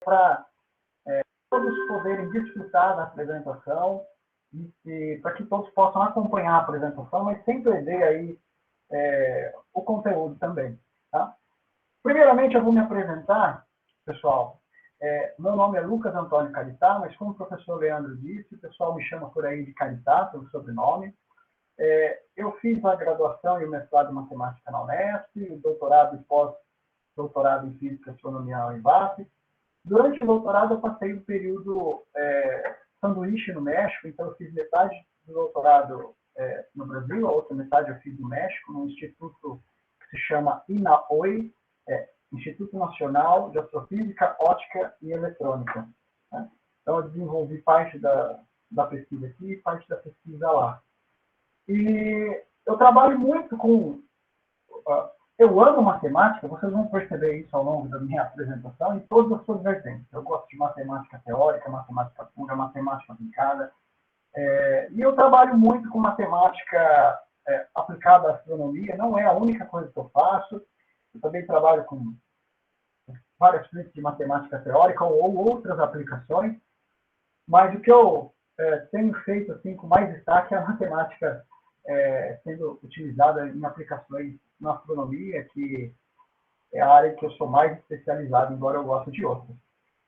para todos poderem desfrutar da apresentação e para que todos possam acompanhar a apresentação, mas sem perder aí o conteúdo também. Tá? Primeiramente, eu vou me apresentar, pessoal. Meu nome é Lucas Antônio Caritá, mas como o professor Leandro disse, o pessoal me chama por aí de Caritá, pelo sobrenome. Eu fiz a graduação e o mestrado em matemática na Unesp, o doutorado e pós-doutorado em física e astronomia na Univap. Durante o doutorado, eu passei um período sanduíche no México, então eu fiz metade do doutorado no Brasil, a outra metade eu fiz no México, num instituto que se chama INAOI, Instituto Nacional de Astrofísica, Óptica e Eletrônica. Né? Então, eu desenvolvi parte da pesquisa aqui e parte da pesquisa lá. E eu trabalho muito com... eu amo matemática, vocês vão perceber isso ao longo da minha apresentação, em todas as suas vertentes. Eu gosto de matemática teórica, matemática pura, matemática aplicada. E eu trabalho muito com matemática aplicada à astronomia, não é a única coisa que eu faço. Eu também trabalho com várias frentes de matemática teórica ou outras aplicações, mas o que eu tenho feito assim, com mais destaque é a matemática sendo utilizada em aplicações na astronomia, que é a área que eu sou mais especializado, embora eu goste de outras.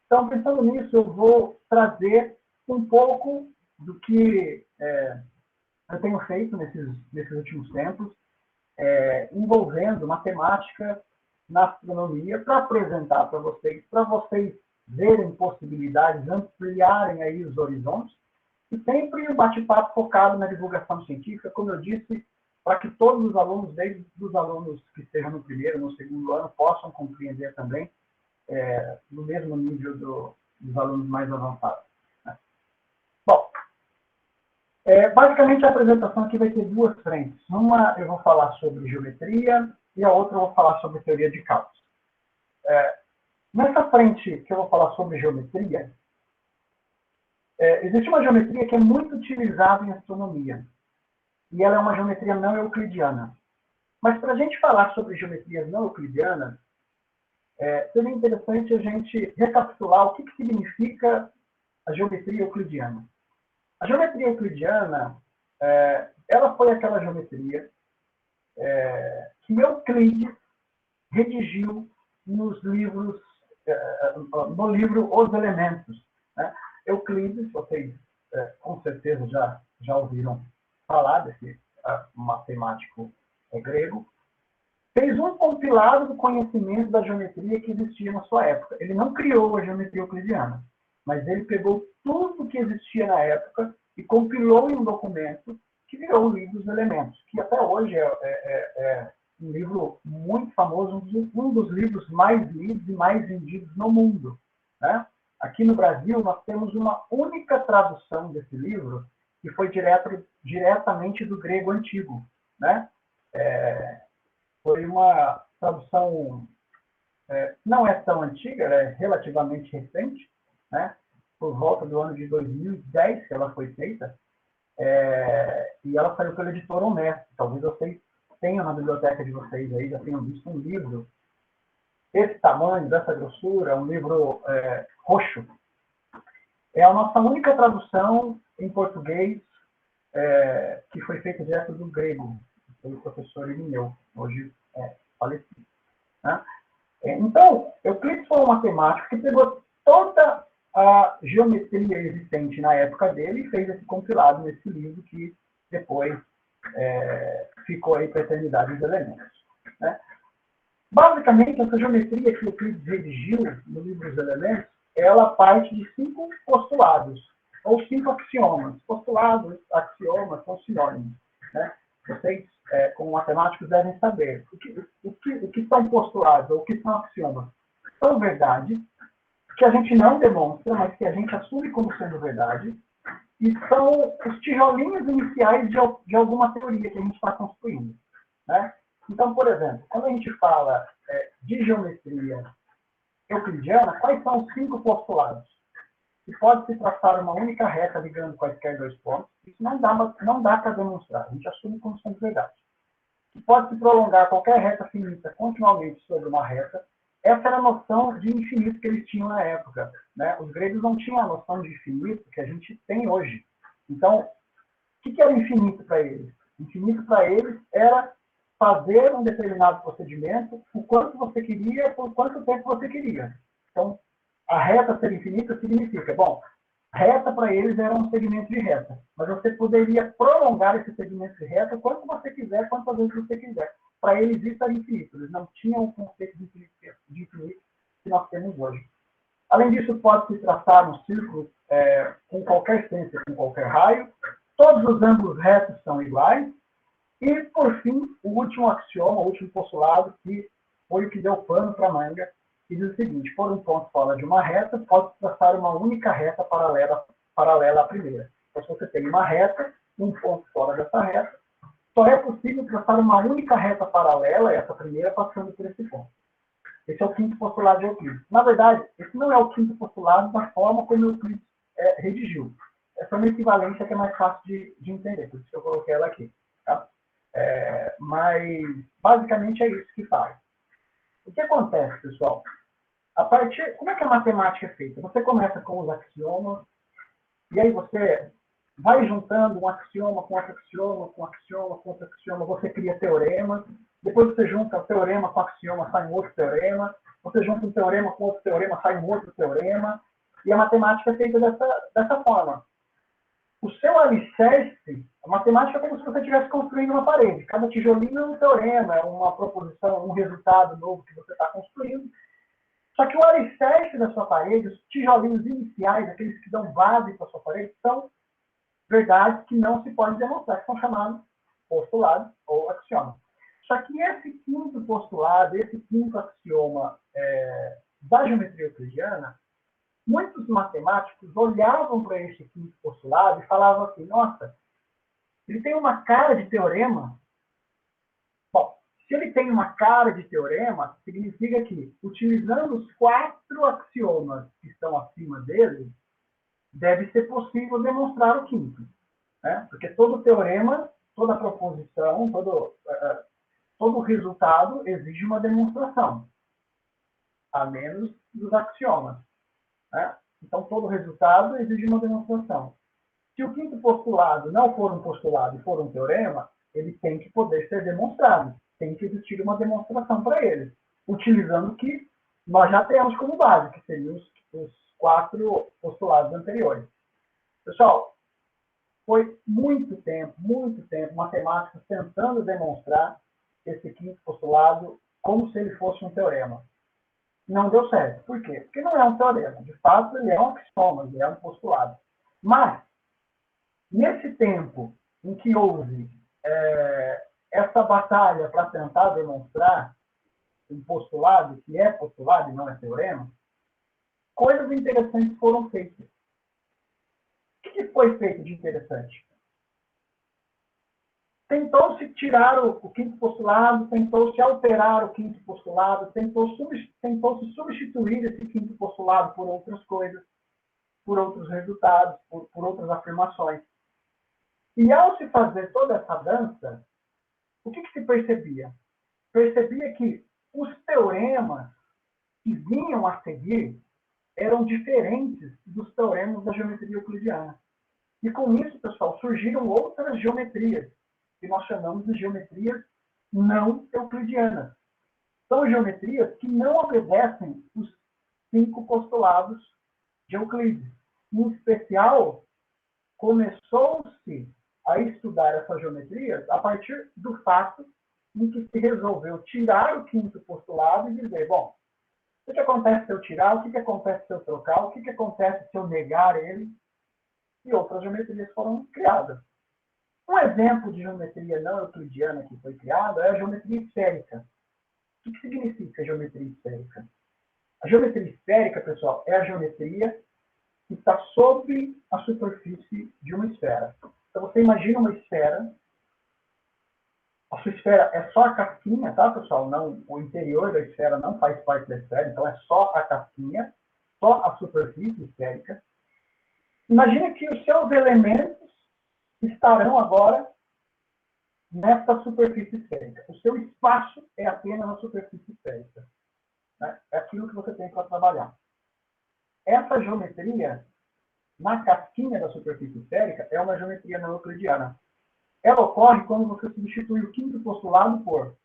Então, pensando nisso, eu vou trazer um pouco do que eu tenho feito nesses últimos tempos, envolvendo matemática na astronomia, para apresentar para vocês verem possibilidades, ampliarem aí os horizontes, e sempre um bate-papo focado na divulgação científica, como eu disse, para que todos os alunos, desde os alunos que estejam no primeiro, no segundo ano, possam compreender também no mesmo nível dos alunos mais avançados. Né? Bom, basicamente a apresentação aqui vai ter duas frentes. Uma eu vou falar sobre geometria e a outra eu vou falar sobre teoria de cálculos. Nessa frente que eu vou falar sobre geometria, existe uma geometria que é muito utilizada em astronomia. E ela é uma geometria não euclidiana. Mas para a gente falar sobre geometrias não euclidianas, seria interessante a gente recapitular o que significa a geometria euclidiana. A geometria euclidiana, ela foi aquela geometria que Euclides redigiu no livro Os Elementos. Né? Euclides, vocês com certeza já ouviram falar desse matemático grego, fez um compilado do conhecimento da geometria que existia na sua época. Ele não criou a geometria euclidiana, mas ele pegou tudo que existia na época e compilou em um documento que virou o livro dos Elementos, que até hoje é um livro muito famoso, um dos livros mais lidos e mais vendidos no mundo. Né? Aqui no Brasil, nós temos uma única tradução desse livro, que foi diretamente do grego antigo. Né? Foi uma tradução, não é tão antiga, ela é relativamente recente, né? Por volta do ano de 2010 que ela foi feita, e ela saiu pela editora Honesto. Talvez vocês tenham na biblioteca de vocês aí, já tenham visto um livro desse tamanho, dessa grossura, um livro roxo. É a nossa única tradução em português que foi feita direto do grego, pelo professor Irineu, hoje falecido. Né? Então, Euclides foi um matemático que pegou toda a geometria existente na época dele e fez esse compilado nesse livro que depois ficou aí para a eternidade dos elementos. Né? Basicamente, essa geometria que Euclides redigiu no livro dos elementos, ela parte de 5 postulados, ou 5 axiomas. Postulados, axiomas, são sinônimos. Né? Vocês, como matemáticos, devem saber o que são postulados, ou o que são axiomas. São verdades que a gente não demonstra, mas que a gente assume como sendo verdade, e são os tijolinhos iniciais de alguma teoria que a gente está construindo. Né? Então, por exemplo, quando a gente fala de geometria euclidiana, quais são os 5 postulados? Que pode-se traçar uma única reta ligando quaisquer 2 pontos. Isso não dá para demonstrar, a gente assume como sendo verdade. Que pode-se prolongar qualquer reta finita continuamente sobre uma reta. essa era a noção de infinito que eles tinham na época, né? Os gregos não tinham a noção de infinito que a gente tem hoje. Então, o que era infinito para eles? Infinito para eles era fazer um determinado procedimento o quanto você queria, por quanto tempo você queria. Então, a reta ser infinita significa, bom, reta para eles era um segmento de reta, mas você poderia prolongar esse segmento de reta quanto você quiser, quantas vezes você quiser. Para eles isso era infinito, eles não tinham o conceito de infinito que nós temos hoje. Além disso, pode-se traçar um círculo com qualquer ciência, com qualquer raio, todos os ângulos retos são iguais, e, por fim, o último axioma, o último postulado, que foi o que deu pano para a manga, que diz o seguinte: por um ponto fora de uma reta, pode traçar uma única reta paralela à primeira. Então, se você tem uma reta, um ponto fora dessa reta, só é possível traçar uma única reta paralela a essa primeira, passando por esse ponto. Esse é o quinto postulado de Euclides. Na verdade, esse não é o quinto postulado da forma como Euclides redigiu. Essa é uma equivalência que é mais fácil de entender, por isso que eu coloquei ela aqui. Tá? Mas, basicamente, é isso que faz. O que acontece, pessoal? Como é que a matemática é feita? Você começa com os axiomas, e aí você vai juntando um axioma com outro axioma, com axioma, com outro axioma, você cria teoremas, depois você junta o teorema com o axioma, sai um outro teorema, você junta um teorema com outro teorema, sai um outro teorema, e a matemática é feita dessa forma. O seu alicerce, a matemática é como se você estivesse construindo uma parede. Cada tijolinho é um teorema, é uma proposição, um resultado novo que você está construindo. Só que o alicerce da sua parede, os tijolinhos iniciais, aqueles que dão base para a sua parede, são verdades que não se podem demonstrar, que são chamados postulados ou axiomas. Só que esse quinto postulado, esse quinto axioma da geometria euclidiana, muitos matemáticos olhavam para esse quinto postulado e falavam assim: nossa, ele tem uma cara de teorema. Bom, se ele tem uma cara de teorema, significa que, utilizando os 4 axiomas que estão acima dele, deve ser possível demonstrar o quinto. Né? Porque todo teorema, toda proposição, todo resultado exige uma demonstração, a menos dos axiomas. Né? Então, todo resultado exige uma demonstração. Se o quinto postulado não for um postulado e for um teorema, ele tem que poder ser demonstrado. Tem que existir uma demonstração para ele, utilizando o que nós já temos como base, que seriam os 4 postulados anteriores. Pessoal, foi muito tempo, matemáticos tentando demonstrar esse quinto postulado como se ele fosse um teorema. Não deu certo. Por quê? Porque não é um teorema. De fato, ele é um axioma, ele é um postulado. Mas, nesse tempo em que houve essa batalha para tentar demonstrar um postulado que é postulado e não é teorema, coisas interessantes foram feitas. O que foi feito de interessante? Tentou-se tirar o quinto postulado, tentou-se alterar o quinto postulado, tentou-se substituir esse quinto postulado por outras coisas, por outros resultados, por outras afirmações. E ao se fazer toda essa dança, o que se percebia? Percebia que os teoremas que vinham a seguir eram diferentes dos teoremas da geometria euclidiana. E com isso, pessoal, surgiram outras geometrias, que nós chamamos de geometrias não euclidianas. São geometrias que não obedecem os 5 postulados de Euclides. Em especial, começou-se a estudar essas geometrias a partir do fato em que se resolveu tirar o quinto postulado e dizer, bom, o que acontece se eu tirar, o que acontece se eu trocar, o que acontece se eu negar ele, e outras geometrias foram criadas. Um exemplo de geometria não euclidiana que foi criada é a geometria esférica. O que significa geometria esférica? A geometria esférica, pessoal, é a geometria que está sobre a superfície de uma esfera. Então, você imagina uma esfera. A sua esfera é só a casquinha, tá, pessoal? Não, o interior da esfera não faz parte da esfera, então é só a casquinha, só a superfície esférica. Imagina que os seus elementos estarão agora nessa superfície esférica. O seu espaço é apenas a superfície esférica. Né? é aquilo que você tem para trabalhar. Essa geometria, na casquinha da superfície esférica, é uma geometria não euclidiana. Ela ocorre quando você substitui o quinto postulado por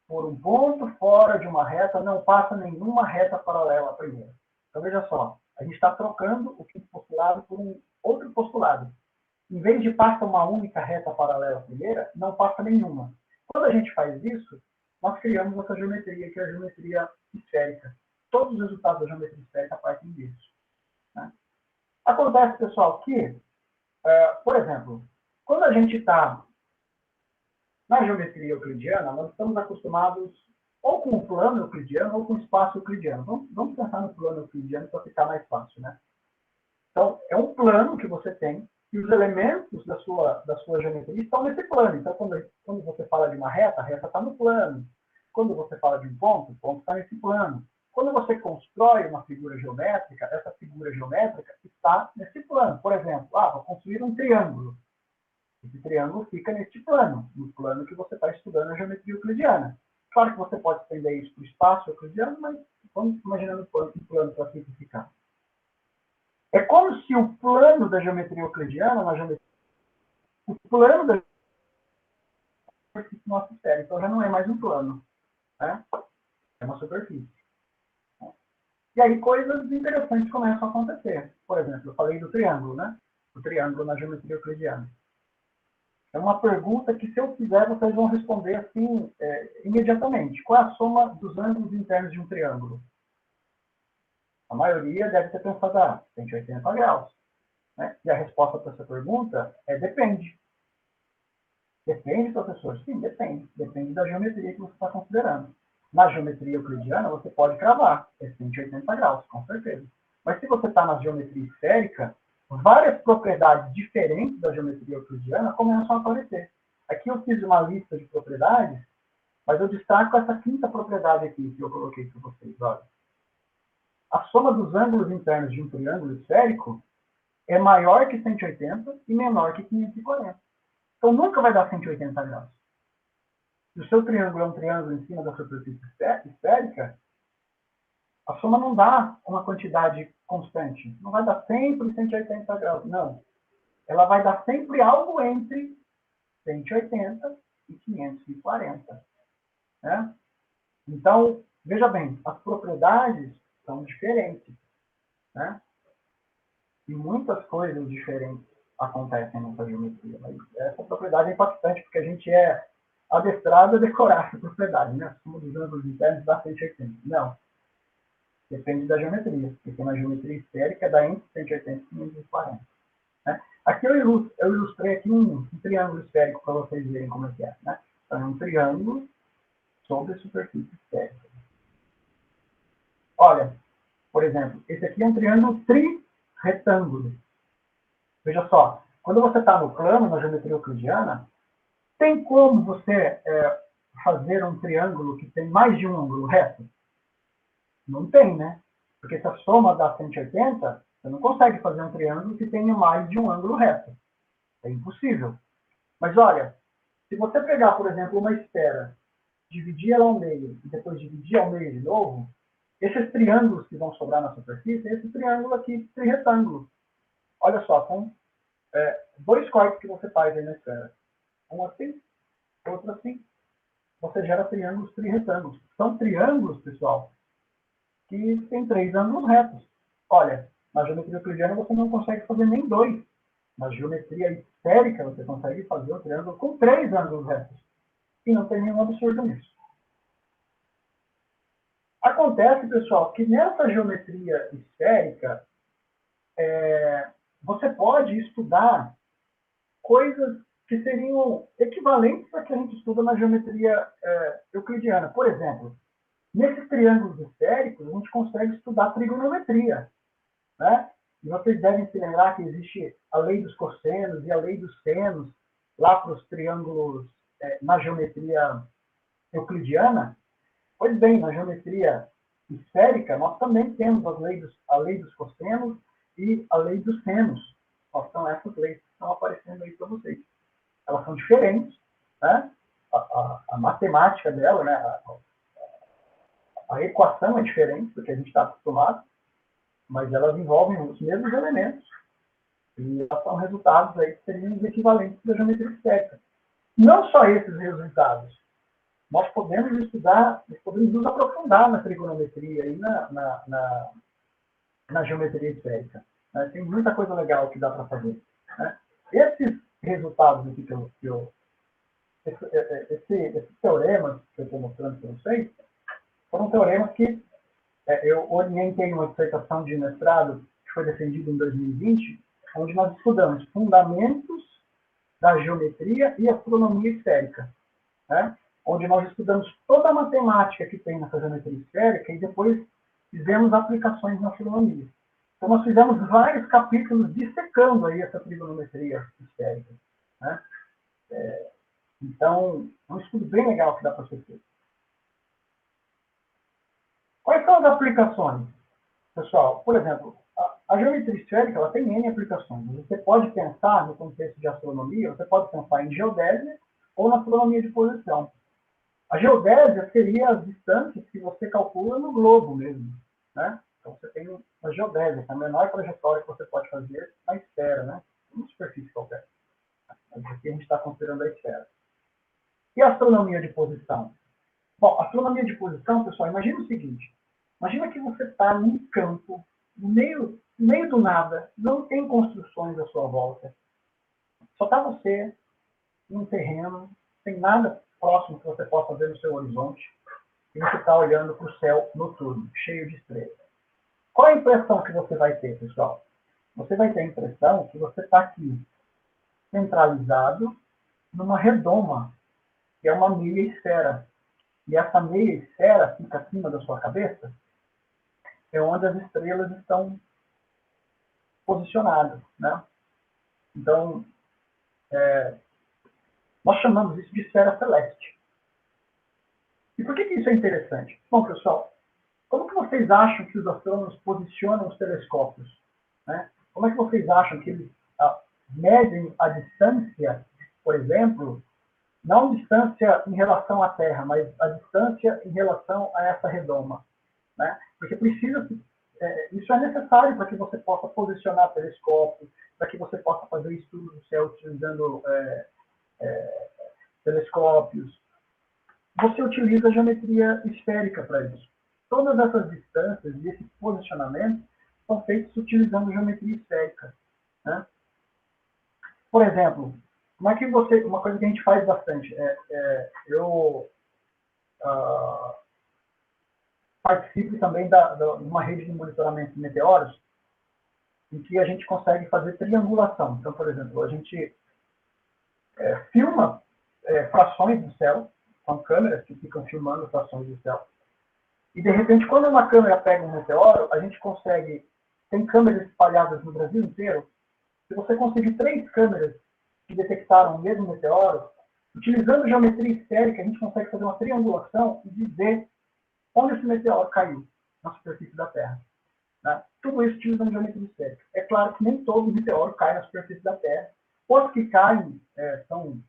um ponto fora de uma reta, não passa nenhuma reta paralela à primeira. Então, veja só, a gente está trocando o quinto postulado por um outro postulado. Em vez de passar uma única reta paralela à primeira, não passa nenhuma. Quando a gente faz isso, nós criamos essa geometria, que é a geometria esférica. Todos os resultados da geometria esférica partem disso. Né? Acontece, pessoal, que, por exemplo, quando a gente está na geometria euclidiana, nós estamos acostumados ou com o plano euclidiano ou com o espaço euclidiano. Vamos pensar no plano euclidiano para ficar mais fácil, né? Então, é um plano que você tem e os elementos da sua geometria estão nesse plano. Então, quando você fala de uma reta, a reta está no plano. Quando você fala de um ponto, o ponto está nesse plano. Quando você constrói uma figura geométrica, essa figura geométrica está nesse plano. Por exemplo, vou construir um triângulo. Esse triângulo fica neste plano, no plano que você está estudando a geometria euclidiana. Claro que você pode estender isso para o espaço euclidiano, mas vamos imaginando um plano para simplificar. É como se o plano da geometria euclidiana, o plano da superfície nossa esfera, então já não é mais um plano, né? É uma superfície. E aí coisas interessantes começam a acontecer. Por exemplo, eu falei do triângulo, né? O triângulo na geometria euclidiana. É uma pergunta que, se eu fizer, vocês vão responder assim, imediatamente. Qual é a soma dos ângulos internos de um triângulo? A maioria deve ter pensado, 180 graus. Né? E a resposta para essa pergunta é depende. Depende, professor? Sim, depende. Depende da geometria que você está considerando. Na geometria euclidiana, você pode cravar. É 180 graus, com certeza. Mas se você está na geometria esférica, várias propriedades diferentes da geometria euclidiana começam a aparecer. Aqui eu fiz uma lista de propriedades, mas eu destaco essa quinta propriedade aqui que eu coloquei para vocês. Olha. A soma dos ângulos internos de um triângulo esférico é maior que 180 e menor que 540. Então nunca vai dar 180 graus. Se o seu triângulo é um triângulo em cima da superfície esférica, a soma não dá uma quantidade constante. Não vai dar sempre 180 graus. Não. Ela vai dar sempre algo entre 180 e 540. Né? Então, veja bem, as propriedades são diferentes. Né? E muitas coisas diferentes acontecem nessa geometria. Mas essa propriedade é impactante, porque a gente é adestrado a decorar essa propriedade. Né? A soma dos ângulos internos dá 180. Não. Depende da geometria, porque na geometria esférica dá entre 180 e 540. Né? Aqui eu ilustrei aqui um triângulo esférico para vocês verem como é que é. Né? Então, é um triângulo sobre a superfície esférica. Olha, por exemplo, esse aqui é um triângulo tri-retângulo. Veja só, quando você está no plano, na geometria euclidiana, tem como você fazer um triângulo que tem mais de um ângulo reto? Não tem, né? Porque se a soma dá 180, você não consegue fazer um triângulo que tenha mais de um ângulo reto. É impossível. Mas olha, se você pegar, por exemplo, uma esfera, dividir ela ao meio e depois dividir ao meio de novo, esses triângulos que vão sobrar na superfície, esse triângulo aqui, triretângulo. Olha só, são dois cortes que você faz aí na esfera. Um assim, outro assim. Você gera triângulos triretângulos. São triângulos, pessoal, que tem 3 ângulos retos. Olha, na geometria euclidiana você não consegue fazer nem 2. Na geometria esférica você consegue fazer um triângulo com 3 ângulos retos. E não tem nenhum absurdo nisso. Acontece, pessoal, que nessa geometria esférica você pode estudar coisas que seriam equivalentes a que a gente estuda na geometria euclidiana. Por exemplo, nesses triângulos esféricos, a gente consegue estudar trigonometria. Né? E vocês devem se lembrar que existe a lei dos cossenos e a lei dos senos lá para os triângulos na geometria euclidiana. Pois bem, na geometria esférica, nós também temos a lei dos cossenos e a lei dos senos. São essas leis que estão aparecendo aí para vocês. Elas são diferentes, né? A matemática dela, né? A equação é diferente do que a gente está acostumado, mas elas envolvem os mesmos elementos. E elas são resultados aí que seriam os equivalentes da geometria esférica. Não só esses resultados. Nós podemos estudar, nós podemos nos aprofundar na trigonometria e na geometria esférica. Né? Tem muita coisa legal que dá para fazer. Né? Esses resultados aqui esses teoremas que eu estou mostrando para vocês, foram teoremas que eu orientei uma dissertação de mestrado que foi defendida em 2020, onde nós estudamos fundamentos da geometria e astronomia esférica, né? Onde nós estudamos toda a matemática que tem nessa geometria esférica e depois fizemos aplicações na astronomia. Então, nós fizemos vários capítulos dissecando aí essa trigonometria esférica, né? Então, é um estudo bem legal que dá para ser feito. Quais são as aplicações? Pessoal, por exemplo, a geometria esférica ela tem N aplicações. Você pode pensar, no contexto de astronomia, você pode pensar em geodésia ou na astronomia de posição. A geodésia seria as distâncias que você calcula no globo mesmo, né? Então, você tem a geodésia, que é a menor trajetória que você pode fazer na esfera, né? Uma superfície qualquer. Mas aqui a gente está considerando a esfera. E a astronomia de posição? Bom, a astronomia de posição, pessoal, imagina o seguinte. Imagina que você está num campo, no meio do nada, não tem construções à sua volta. Só está você, num terreno, sem nada próximo que você possa ver no seu horizonte, e você está olhando para o céu noturno, cheio de estrelas. Qual a impressão que você vai ter, pessoal? Você vai ter a impressão que você está aqui, centralizado, numa redoma, que é uma meia esfera. E essa meia esfera fica acima da sua cabeça, é onde as estrelas estão posicionadas, né? Então, nós chamamos isso de esfera celeste. E por que isso é interessante? Bom, pessoal, como que vocês acham que os astrônomos posicionam os telescópios? Né? Como é que vocês acham que eles medem a distância, por exemplo, não distância em relação à Terra, mas a distância em relação a essa redoma? Né? Porque isso é necessário para que você possa posicionar telescópios, para que você possa fazer estudo do céu utilizando telescópios. Você utiliza a geometria esférica para isso. Todas essas distâncias e esses posicionamentos são feitos utilizando geometria esférica. Né? Por exemplo, uma coisa que a gente faz bastante, eu participo também de uma rede de monitoramento de meteoros, em que a gente consegue fazer triangulação. Então, por exemplo, a gente filma frações do céu, são câmeras que ficam filmando frações do céu. E, de repente, quando uma câmera pega um meteoro, a gente consegue... Tem câmeras espalhadas no Brasil inteiro. Se você conseguir 3 câmeras que detectaram o mesmo meteoro, utilizando geometria esférica, a gente consegue fazer uma triangulação e dizer onde esse meteoro caiu na superfície da Terra. Né? Tudo isso utilizando geometria esférica. É claro que nem todo meteoro cai na superfície da Terra. Os que caem são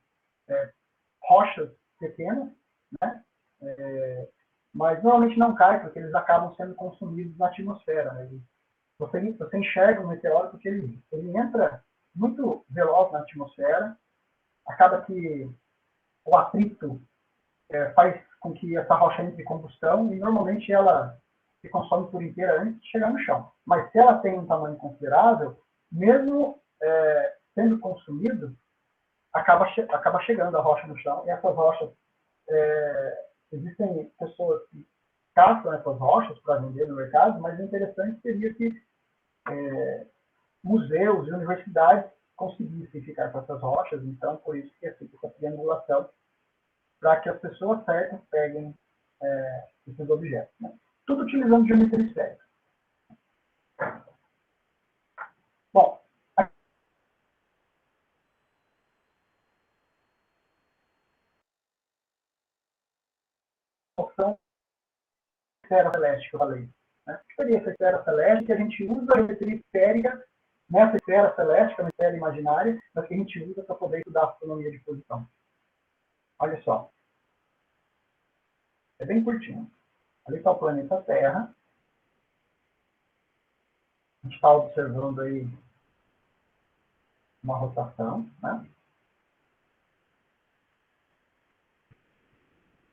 rochas pequenas, né? Mas normalmente não caem, porque eles acabam sendo consumidos na atmosfera. Né? Você enxerga um meteoro porque ele entra muito veloz na atmosfera, acaba que o atrito faz com que essa rocha entre em combustão e normalmente ela se consome por inteira antes de chegar no chão. Mas se ela tem um tamanho considerável, mesmo sendo consumido, acaba chegando a rocha no chão. E essas rochas, existem pessoas que caçam essas rochas para vender no mercado, mas o interessante seria que museus e universidades conseguissem ficar com essas rochas. Então, por isso que é feita essa triangulação, para que as pessoas certas peguem esses objetos. Né? Tudo utilizando geometria esférica. Bom, a opção esfera celeste que eu falei. Né? O que seria essa esfera celeste? Que a gente usa a geometria esférica nessa esfera celeste, que é uma esfera imaginária, mas que a gente usa para poder estudar a astronomia de posição. Olha só. É bem curtinho. Ali está o planeta Terra. A gente está observando aí uma rotação, né?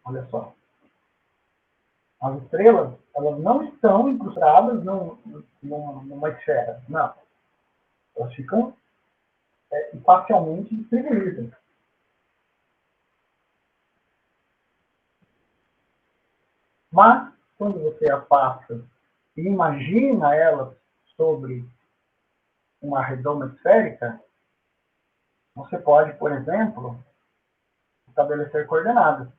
Olha só. As estrelas, elas não estão incrustadas numa esfera, não. Elas ficam espacialmente distribuídas. Mas, quando você afasta e imagina elas sobre uma redoma esférica, você pode, por exemplo, estabelecer coordenadas.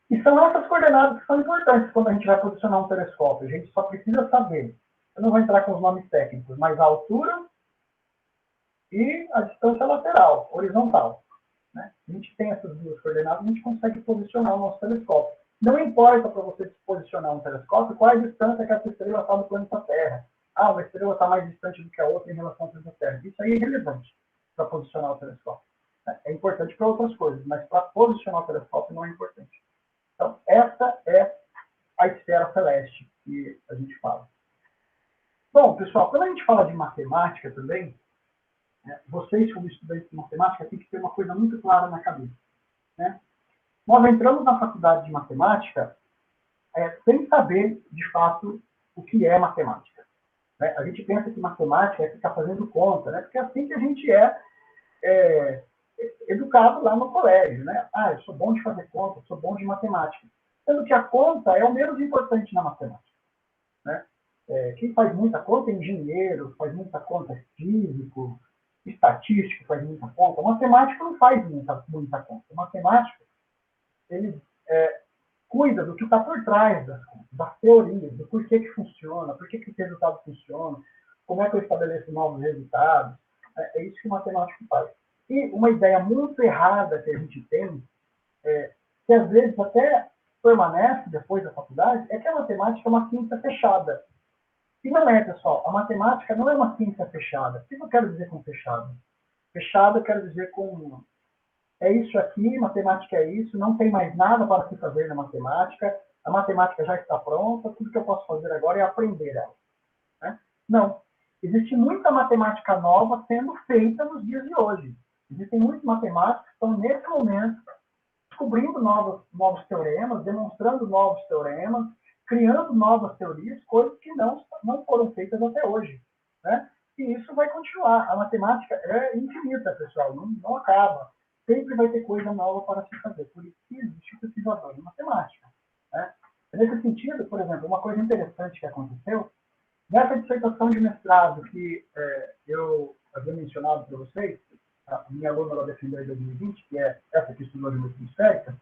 E são essas coordenadas que são importantes quando a gente vai posicionar um telescópio. A gente só precisa saber, eu não vou entrar com os nomes técnicos, mas a altura e a distância lateral, horizontal. Né? A gente tem essas duas coordenadas, a gente consegue posicionar o nosso telescópio. Não importa para você posicionar um telescópio qual é a distância que essa estrela está do planeta Terra. Ah, uma estrela está mais distante do que a outra em relação ao planeta Terra. Isso aí é irrelevante para posicionar o telescópio. É importante para outras coisas, mas para posicionar o telescópio não é importante. Então, essa é a esfera celeste que a gente fala. Bom, pessoal, quando a gente fala de matemática também, vocês, como estudantes de matemática, têm que ter uma coisa muito clara na cabeça. Né? Nós entramos na faculdade de matemática sem saber, de fato, o que é matemática. Né? A gente pensa que matemática é ficar fazendo conta, né? Porque é assim que a gente é educado lá no colégio. Né? Ah, eu sou bom de fazer conta, eu sou bom de matemática. Sendo que a conta é o menos importante na matemática. Né? Quem faz muita conta é engenheiro, faz muita conta é físico, estatístico faz muita conta. O matemático não faz muita conta. O matemático, ele cuida do que está por trás das teorias, do porquê que funciona, por que esse resultado funciona, como é que eu estabeleço novos resultados. É isso que o matemático faz. E uma ideia muito errada que a gente tem, que às vezes até permanece depois da faculdade, é que a matemática é uma ciência fechada. E não é, pessoal. A matemática não é uma ciência fechada. O que eu quero dizer com fechada? Fechada eu quero dizer com é isso aqui, matemática é isso, não tem mais nada para se fazer na matemática, a matemática já está pronta, tudo que eu posso fazer agora é aprender ela. Né? Não. Existe muita matemática nova sendo feita nos dias de hoje. Existem muitos matemáticos que estão, nesse momento, descobrindo novos teoremas, demonstrando novos teoremas, criando novas teorias, coisas que não foram feitas até hoje. Né? E isso vai continuar. A matemática é infinita, pessoal, não acaba. Sempre vai ter coisa nova para se fazer. Por isso que existe o pesquisador de matemática. Né? Nesse sentido, por exemplo, uma coisa interessante que aconteceu, nessa dissertação de mestrado que eu havia mencionado para vocês, a minha aluna ela defendeu em 2020, que é essa que estudou geometria esférica,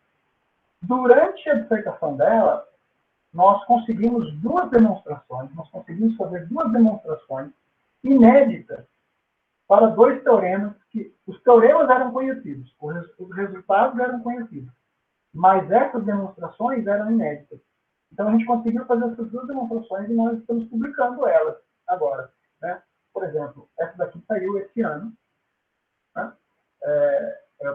durante a dissertação dela, nós conseguimos fazer duas demonstrações inéditas para dois teoremas, que os teoremas eram conhecidos, os resultados eram conhecidos, mas essas demonstrações eram inéditas. Então, a gente conseguiu fazer essas duas demonstrações e nós estamos publicando elas agora. Né? Por exemplo, essa daqui saiu esse ano, né?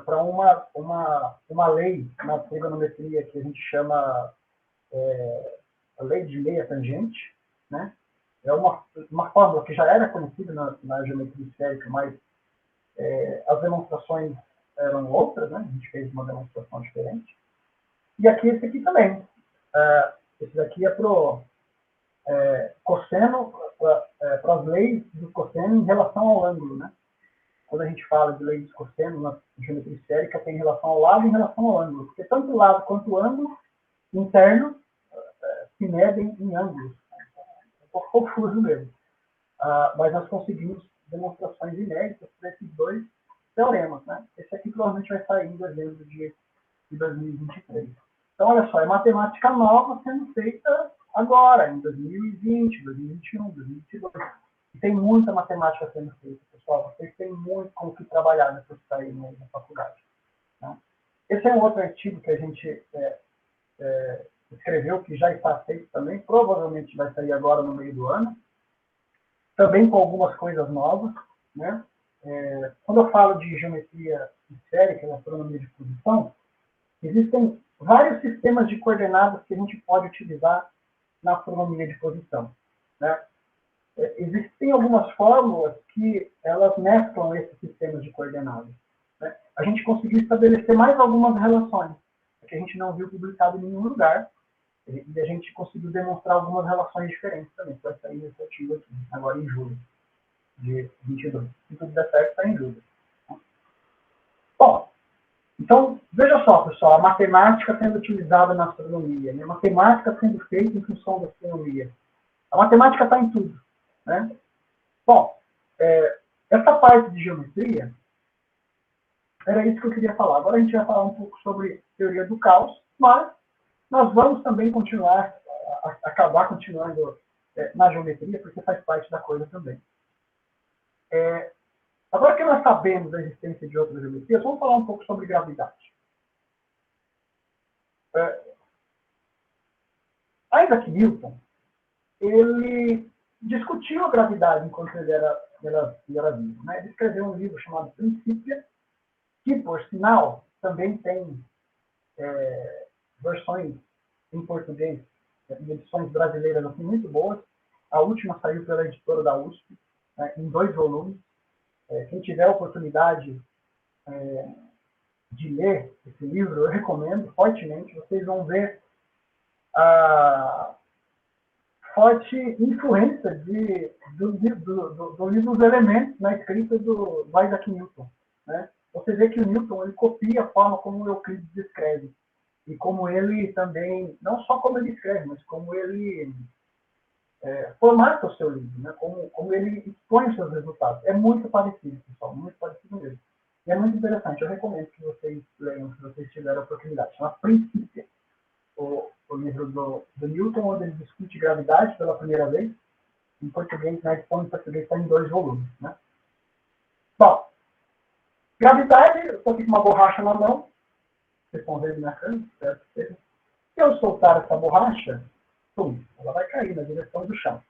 Para uma lei na trigonometria que a gente chama a lei de meia tangente, né? É uma fórmula que já era conhecida na geometria esférica, mas as demonstrações eram outras, né? A gente fez uma demonstração diferente. E aqui esse aqui também. Esse daqui é para o cosseno, para as leis do cosseno em relação ao ângulo, né? Quando a gente fala de leis de cosseno na geometria esférica, tem relação ao lado e em relação ao ângulo. Porque tanto o lado quanto o ângulo interno se medem em ângulos. É um pouco confuso mesmo. Mas nós conseguimos demonstrações inéditas para esses dois teoremas. Né? Esse aqui provavelmente vai sair em dezembro de 2023. Então, olha só, é matemática nova sendo feita agora, em 2020, 2021, 2022. E tem muita matemática sendo feita, pessoal. Vocês têm muito com o que trabalhar depois de sair na faculdade. Né? Esse é um outro artigo que a gente escreveu, que já está feito também, provavelmente vai sair agora no meio do ano, também com algumas coisas novas. Né? Quando eu falo de geometria esférica, astronomia de posição, existem vários sistemas de coordenadas que a gente pode utilizar na astronomia de posição, né? Existem algumas fórmulas que elas mesclam esses sistemas de coordenadas, né? A gente conseguiu estabelecer mais algumas relações que a gente não viu publicado em nenhum lugar, e a gente conseguiu demonstrar algumas relações diferentes também, que vai sair nesse artigo aqui, agora em julho de 22. Se tudo der certo, está em julho. Bom, então, veja só, pessoal, a matemática sendo utilizada na astronomia, né? A matemática sendo feita em função da astronomia. A matemática está em tudo, né? Bom, essa parte de geometria, era isso que eu queria falar. Agora a gente vai falar um pouco sobre teoria do caos, mas nós vamos também continuar, acabar continuando na geometria, porque faz parte da coisa também. Agora que nós sabemos da existência de outras geometrias, vamos falar um pouco sobre gravidade. Isaac Newton, ele discutiu a gravidade enquanto ele era vivo, né? Ele escreveu um livro chamado Princípia, que, por sinal, também tem versões em português, edições brasileiras assim, muito boas. A última saiu pela editora da USP, né, em 2 volumes. Quem tiver a oportunidade de ler esse livro, eu recomendo fortemente. Vocês vão ver a forte influência do livro Os Elementos na escrita do Isaac Newton, né? Você vê que o Newton ele copia a forma como o Euclides escreve. E como ele também, não só como ele escreve, mas como ele formata o seu livro, né? Como ele expõe os seus resultados. É muito parecido, pessoal, muito parecido mesmo. E é muito interessante, eu recomendo que vocês leiam, se vocês tiverem a oportunidade. Chama Princípio, o livro do Newton, onde ele discute gravidade pela primeira vez. Em português, na edição em português está em 2 volumes, né? Bom, gravidade, eu estou aqui com uma borracha na mão, vocês estão vendo minha câmera, certo? Se eu soltar essa borracha, ela vai cair na direção do chão.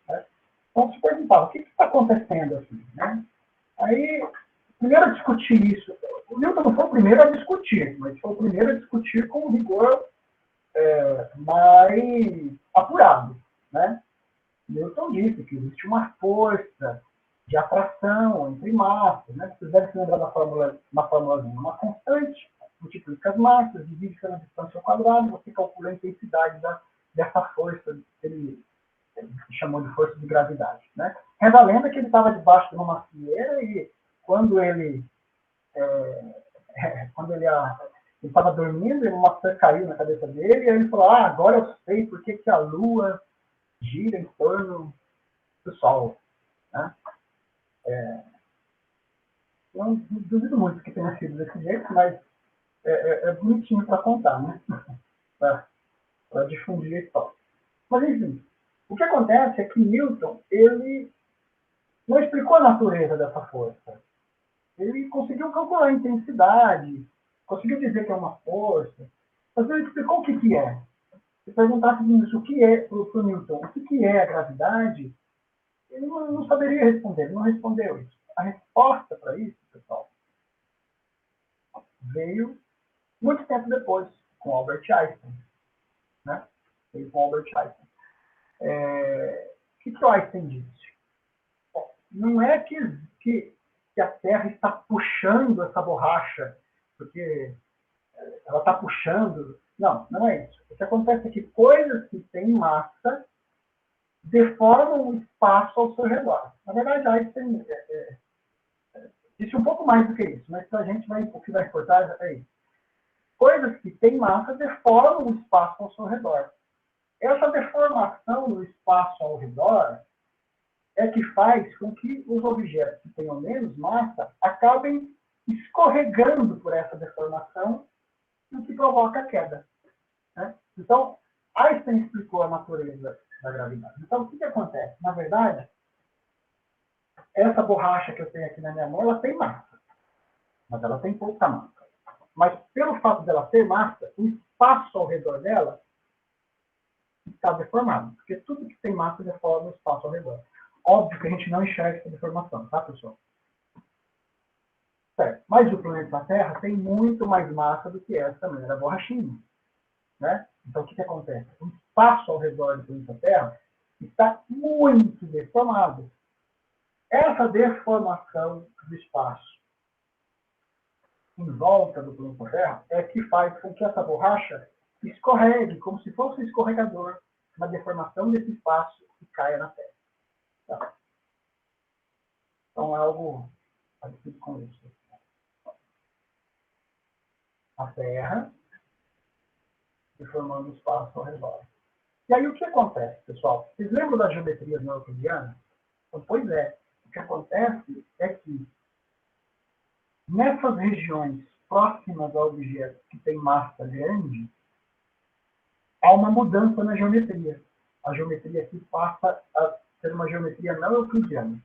Né? Então, se perguntava, o que está acontecendo aqui? Né? Aí, primeiro a discutir isso. O Newton não foi o primeiro a discutir, mas foi o primeiro a discutir com um rigor mais apurado. Né? Newton disse que existe uma força de atração entre massas. Né? Vocês devem se lembrar da fórmula 1. Uma constante multiplica as massas, divide pela distância ao quadrado, você calcula a intensidade dessa força que ele chamou de força de gravidade. Né? Reza a lenda que ele estava debaixo de uma macieira e quando ele estava dormindo, uma maçã caiu na cabeça dele e ele falou, agora eu sei por que a Lua gira em torno do Sol. Né? Não duvido muito que tenha sido desse jeito, mas é bonitinho para contar, né? Para difundir a história. Mas, enfim, o que acontece é que Newton, ele não explicou a natureza dessa força. Ele conseguiu calcular a intensidade, conseguiu dizer que é uma força, mas ele explicou o que é. Se perguntasse isso, o que é, para o Newton, o que é a gravidade, ele não saberia responder, ele não respondeu isso. A resposta para isso, pessoal, veio muito tempo depois, com Albert Einstein. Né? Veio com Albert Einstein. O que o Einstein disse? Bom, não é que a Terra está puxando essa borracha, porque ela está puxando. Não é isso. O que acontece é que coisas que têm massa deformam o espaço ao seu redor. Na verdade, Einstein disse um pouco mais do que isso, mas a gente o que vai importar é isso. Coisas que têm massa deformam o espaço ao seu redor. Essa deformação no espaço ao redor é que faz com que os objetos que tenham menos massa acabem escorregando por essa deformação, o que provoca a queda. Né? Então, Einstein explicou a natureza da gravidade. Então, o que acontece? Na verdade, essa borracha que eu tenho aqui na minha mão, ela tem massa, mas ela tem pouca massa. Mas, pelo fato dela ter massa, o espaço ao redor dela está deformado, porque tudo que tem massa deforma o espaço ao redor. Óbvio que a gente não enxerga essa deformação, tá, pessoal? Certo. Mas o planeta Terra tem muito mais massa do que essa maneira borrachinha. né? Então, o que acontece? O espaço ao redor do planeta Terra está muito deformado. Essa deformação do espaço em volta do planeta Terra é que faz com que essa borracha escorregue, como se fosse um escorregador, na deformação desse espaço e caia na Terra. Tá? Então, é algo parecido com isso. A Terra deformando o espaço ao redor. E aí, o que acontece, pessoal? Vocês lembram da geometria neoeuclidiana? Então, pois é. O que acontece é que nessas regiões próximas a objetos que têm massa grande, há uma mudança na geometria. A geometria aqui passa a ser uma geometria não euclidiana.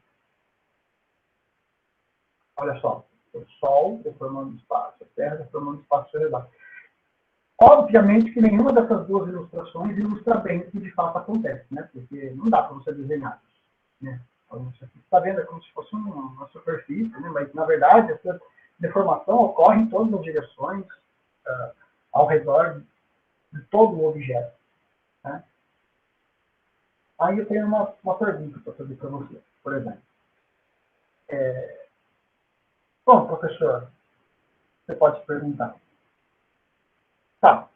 Olha só, o Sol deformando o espaço, a Terra deformando o espaço ao redor. Obviamente que nenhuma dessas duas ilustrações ilustra bem o que de fato acontece, né? Porque não dá para você desenhar isso, né? Então, você está vendo como se fosse uma superfície, né? Mas na verdade essa deformação ocorre em todas as direções ao redor de todo o objeto, né? Aí eu tenho uma pergunta para fazer para você, por exemplo. Bom, professor, você pode perguntar. Tá,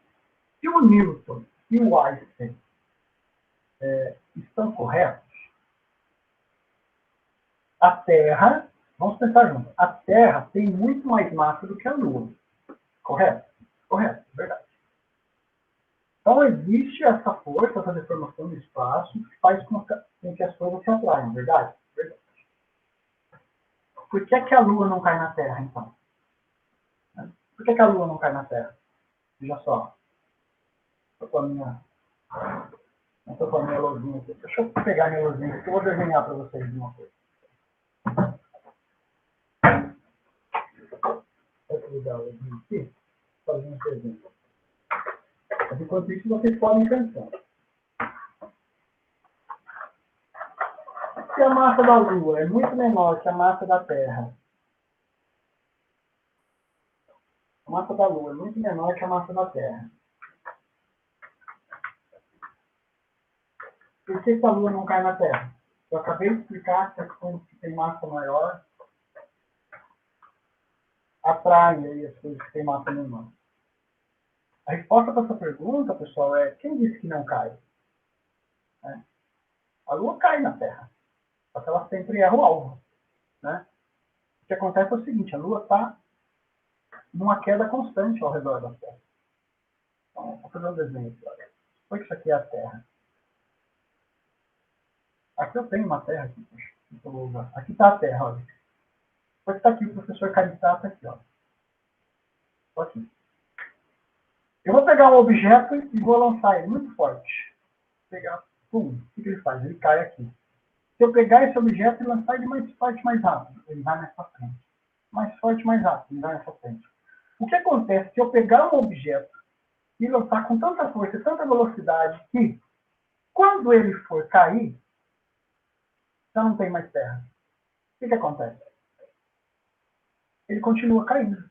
se o Newton e o Einstein estão corretos, a Terra, vamos pensar juntos, a Terra tem muito mais massa do que a Lua. Correto? Correto, verdade. Então existe essa força, essa deformação do espaço, que faz com que as coisas se atraiam, verdade? Verdade. Por que a Lua não cai na Terra, então? Por que a Lua não cai na Terra? Veja só. Estou com a minha luzinha aqui. Deixa eu pegar a minha luzinha aqui, eu vou desenhar para vocês de uma coisa. Vou pegar a luzinha aqui, fazer um desenho. Enquanto isso, vocês podem pensar. Se a massa da Lua é muito menor que a massa da Terra, a massa da Lua é muito menor que a massa da Terra, por que a Lua não cai na Terra? Eu acabei de explicar que as coisas que têm massa maior atraem aí as coisas que têm massa menor. A resposta para essa pergunta, pessoal, é quem disse que não cai? Né? A Lua cai na Terra, só que ela sempre erra o alvo. Né? O que acontece é o seguinte, a Lua está numa queda constante ao redor da Terra. Então, vou fazer um desenho aqui. Olha. Por que isso aqui é a Terra? Aqui eu tenho uma Terra aqui, eu vou usar. Aqui está a Terra, olha. Depois está aqui o professor Caritata aqui, ó. Estou aqui. Eu vou pegar um objeto e vou lançar ele muito forte. Pegar, pum, o que ele faz? Ele cai aqui. Se eu pegar esse objeto e lançar ele mais forte, mais rápido, ele vai nessa frente. Mais forte, mais rápido, ele vai nessa frente. O que acontece se eu pegar um objeto e lançar com tanta força e tanta velocidade que, quando ele for cair, já não tem mais terra? O que acontece? Ele continua caindo.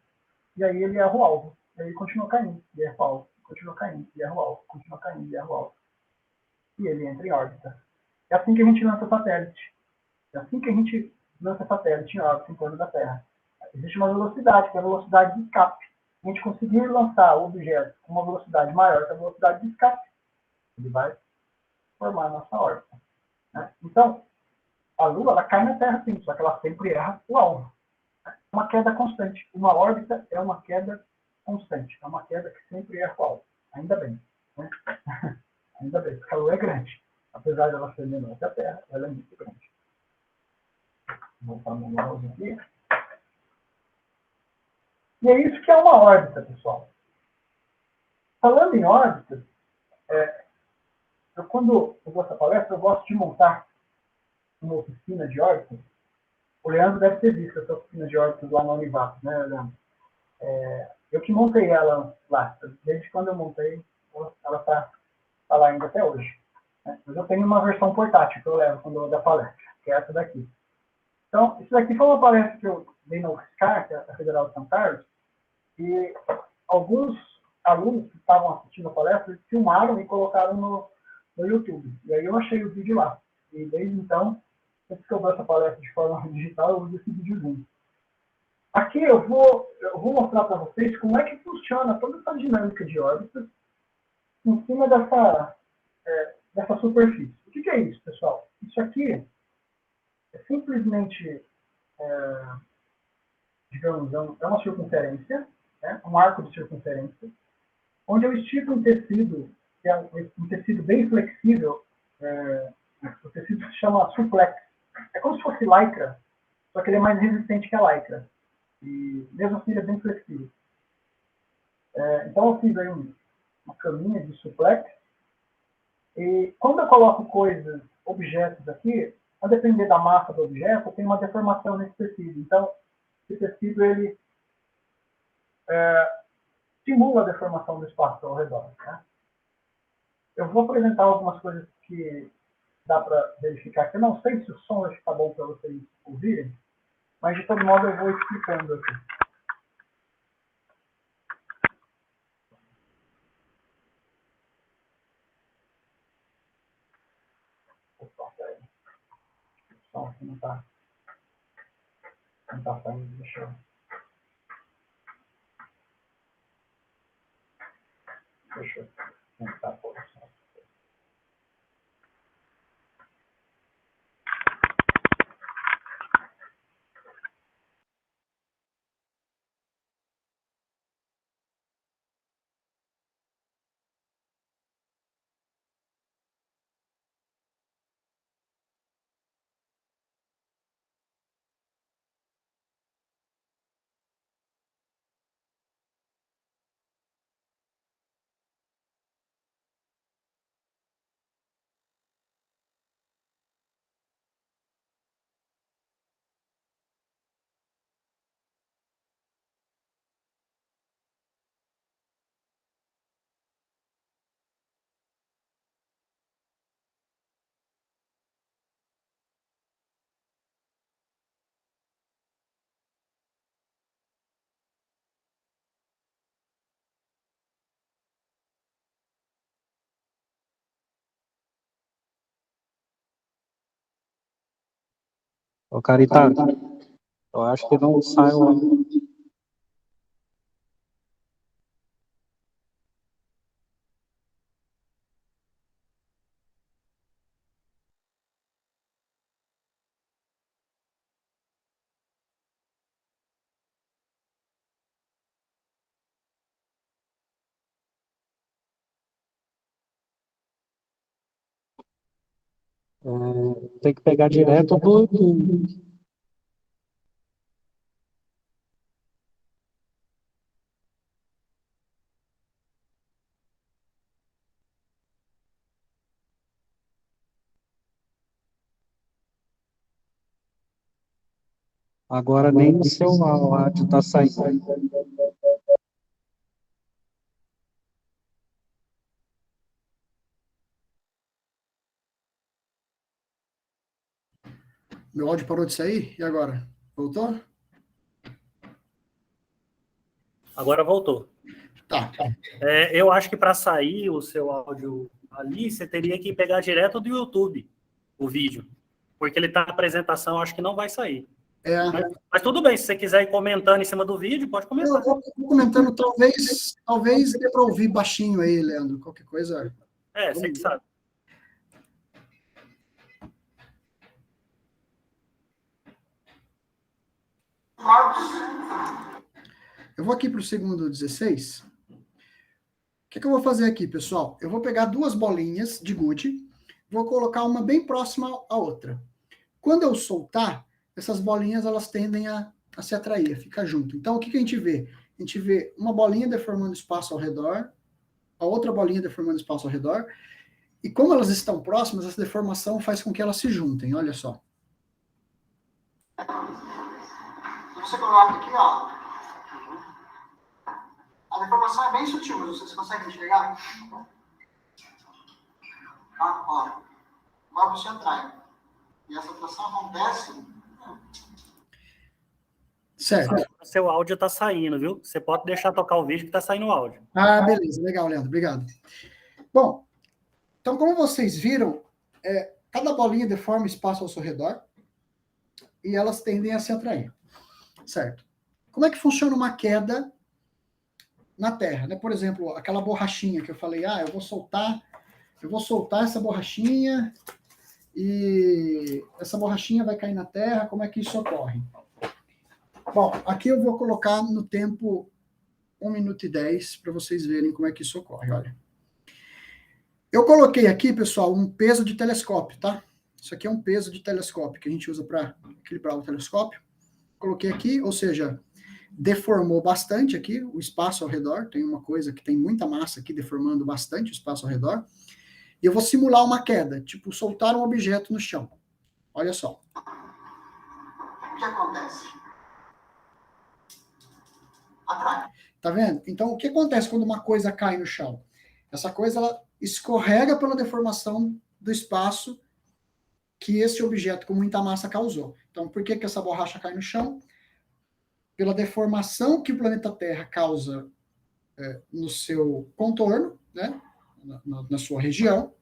E aí ele erra o alvo. E aí ele continua caindo, e erra o alvo. Continua caindo, e erra o alvo. Continua caindo, e erra o alvo. E ele entra em órbita. É assim que a gente lança satélite. É assim que a gente lança satélite em órbita em torno da Terra. Existe uma velocidade, que é a velocidade de escape. A gente conseguir lançar o objeto com uma velocidade maior que a velocidade de escape, ele vai formar a nossa órbita. Né? Então, a Lua ela cai na Terra sim, só que ela sempre erra o alvo. É uma queda constante. Uma órbita é uma queda constante. É uma queda que sempre erra o alvo. Ainda bem. Né? Ainda bem, porque a Lua é grande. Apesar de ela ser menor que a Terra, ela é muito grande. Vou botar meu mouse aqui. E é isso que é uma órbita, pessoal. Falando em órbita, quando eu dou essa palestra, eu gosto de montar uma oficina de órbita. O Leandro deve ter visto essa oficina de órbita lá na Univac, né, Leandro? Eu que montei ela lá. Desde quando eu montei, ela está lá ainda até hoje. Né? Mas eu tenho uma versão portátil que eu levo quando eu dou a palestra, que é essa daqui. Então, isso daqui foi uma palestra que eu dei na UFSCar, que é a Federal de São Carlos, e alguns alunos que estavam assistindo a palestra filmaram e colocaram no YouTube. E aí eu achei o vídeo lá. E desde então, sempre que eu dou essa palestra de forma digital, eu uso esse videozinho. Aqui eu vou mostrar para vocês como é que funciona toda essa dinâmica de órbitas em cima dessa superfície. O que é isso, pessoal? Isso aqui é simplesmente, digamos, é uma circunferência, né? Um arco de circunferência, onde eu estico um tecido, que é um tecido bem flexível, o tecido se chama suplex. É como se fosse lycra, só que ele é mais resistente que a lycra. E mesmo assim ele é bem flexível. Então eu fiz aí uma caminha de suplex. E quando eu coloco objetos aqui, a depender da massa do objeto, tem uma deformação nesse tecido. Então, esse tecido, ele simula a deformação do espaço ao redor. Né? Eu vou apresentar algumas coisas que dá para verificar aqui. Eu não sei se o som vai ficar bom para vocês ouvirem, mas de todo modo eu vou explicando aqui. Opa, peraí. O som aqui não está saindo. Deixa eu tentar a posição. Ô, Caritano, eu acho que não saiu. Tem que pegar direto do YouTube. Agora nem no seu áudio está saindo. Meu áudio parou de sair? E agora? Voltou? Agora voltou. Tá. Eu acho que para sair o seu áudio ali, você teria que pegar direto do YouTube o vídeo. Porque ele está na apresentação, acho que não vai sair. Mas tudo bem, se você quiser ir comentando em cima do vídeo, pode comentar. Eu vou comentando, talvez dê para ouvir baixinho aí, Leandro. Qualquer coisa. Você que sabe. Eu vou aqui para o segundo 16. O que eu vou fazer aqui, pessoal? Eu vou pegar duas bolinhas de gude, vou colocar uma bem próxima à outra. Quando eu soltar, essas bolinhas elas tendem a se atrair, a ficar junto. Então, o que a gente vê? A gente vê uma bolinha deformando espaço ao redor, a outra bolinha deformando espaço ao redor, e como elas estão próximas, essa deformação faz com que elas se juntem, olha só. Você coloca aqui, ó. A deformação é bem sutil, mas vocês conseguem enxergar? Ó. Agora você atrai. E essa atração acontece... Certo. Seu áudio está saindo, viu? Você pode deixar tocar o vídeo que está saindo o áudio. Ah, beleza. Legal, Leandro. Obrigado. Bom, então, como vocês viram, cada bolinha deforma espaço ao seu redor e elas tendem a se atrair. Certo. Como é que funciona uma queda na Terra, né? Por exemplo, aquela borrachinha que eu falei, eu vou soltar essa borrachinha e essa borrachinha vai cair na Terra, como é que isso ocorre? Bom, aqui eu vou colocar no tempo 1 minuto e 10 para vocês verem como é que isso ocorre, olha. Eu coloquei aqui, pessoal, um peso de telescópio, tá? Isso aqui é um peso de telescópio que a gente usa para equilibrar o telescópio. Coloquei aqui, ou seja, deformou bastante aqui o espaço ao redor, tem uma coisa que tem muita massa aqui deformando bastante o espaço ao redor, e eu vou simular uma queda, tipo soltar um objeto no chão. Olha só. O que acontece? Atrai. Tá vendo? Então, o que acontece quando uma coisa cai no chão? Essa coisa, ela escorrega pela deformação do espaço que esse objeto com muita massa causou. Então, por que essa borracha cai no chão? Pela deformação que o planeta Terra causa no seu contorno, né, na sua região,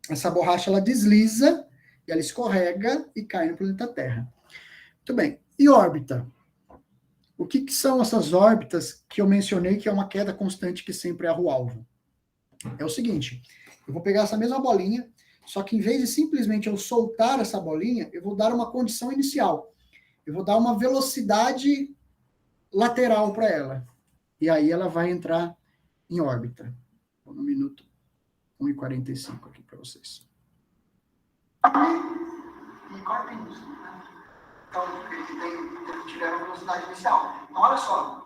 essa borracha ela desliza, e ela escorrega e cai no planeta Terra. Muito bem. E órbita? O que são essas órbitas que eu mencionei que é uma queda constante que sempre erra o alvo? É o seguinte, eu vou pegar essa mesma bolinha, só que em vez de simplesmente eu soltar essa bolinha, eu vou dar uma condição inicial. Eu vou dar uma velocidade lateral para ela. E aí ela vai entrar em órbita. Vou no minuto 1:45 aqui para vocês. E corpinhos. Então, eles tiveram velocidade inicial. Então, olha só.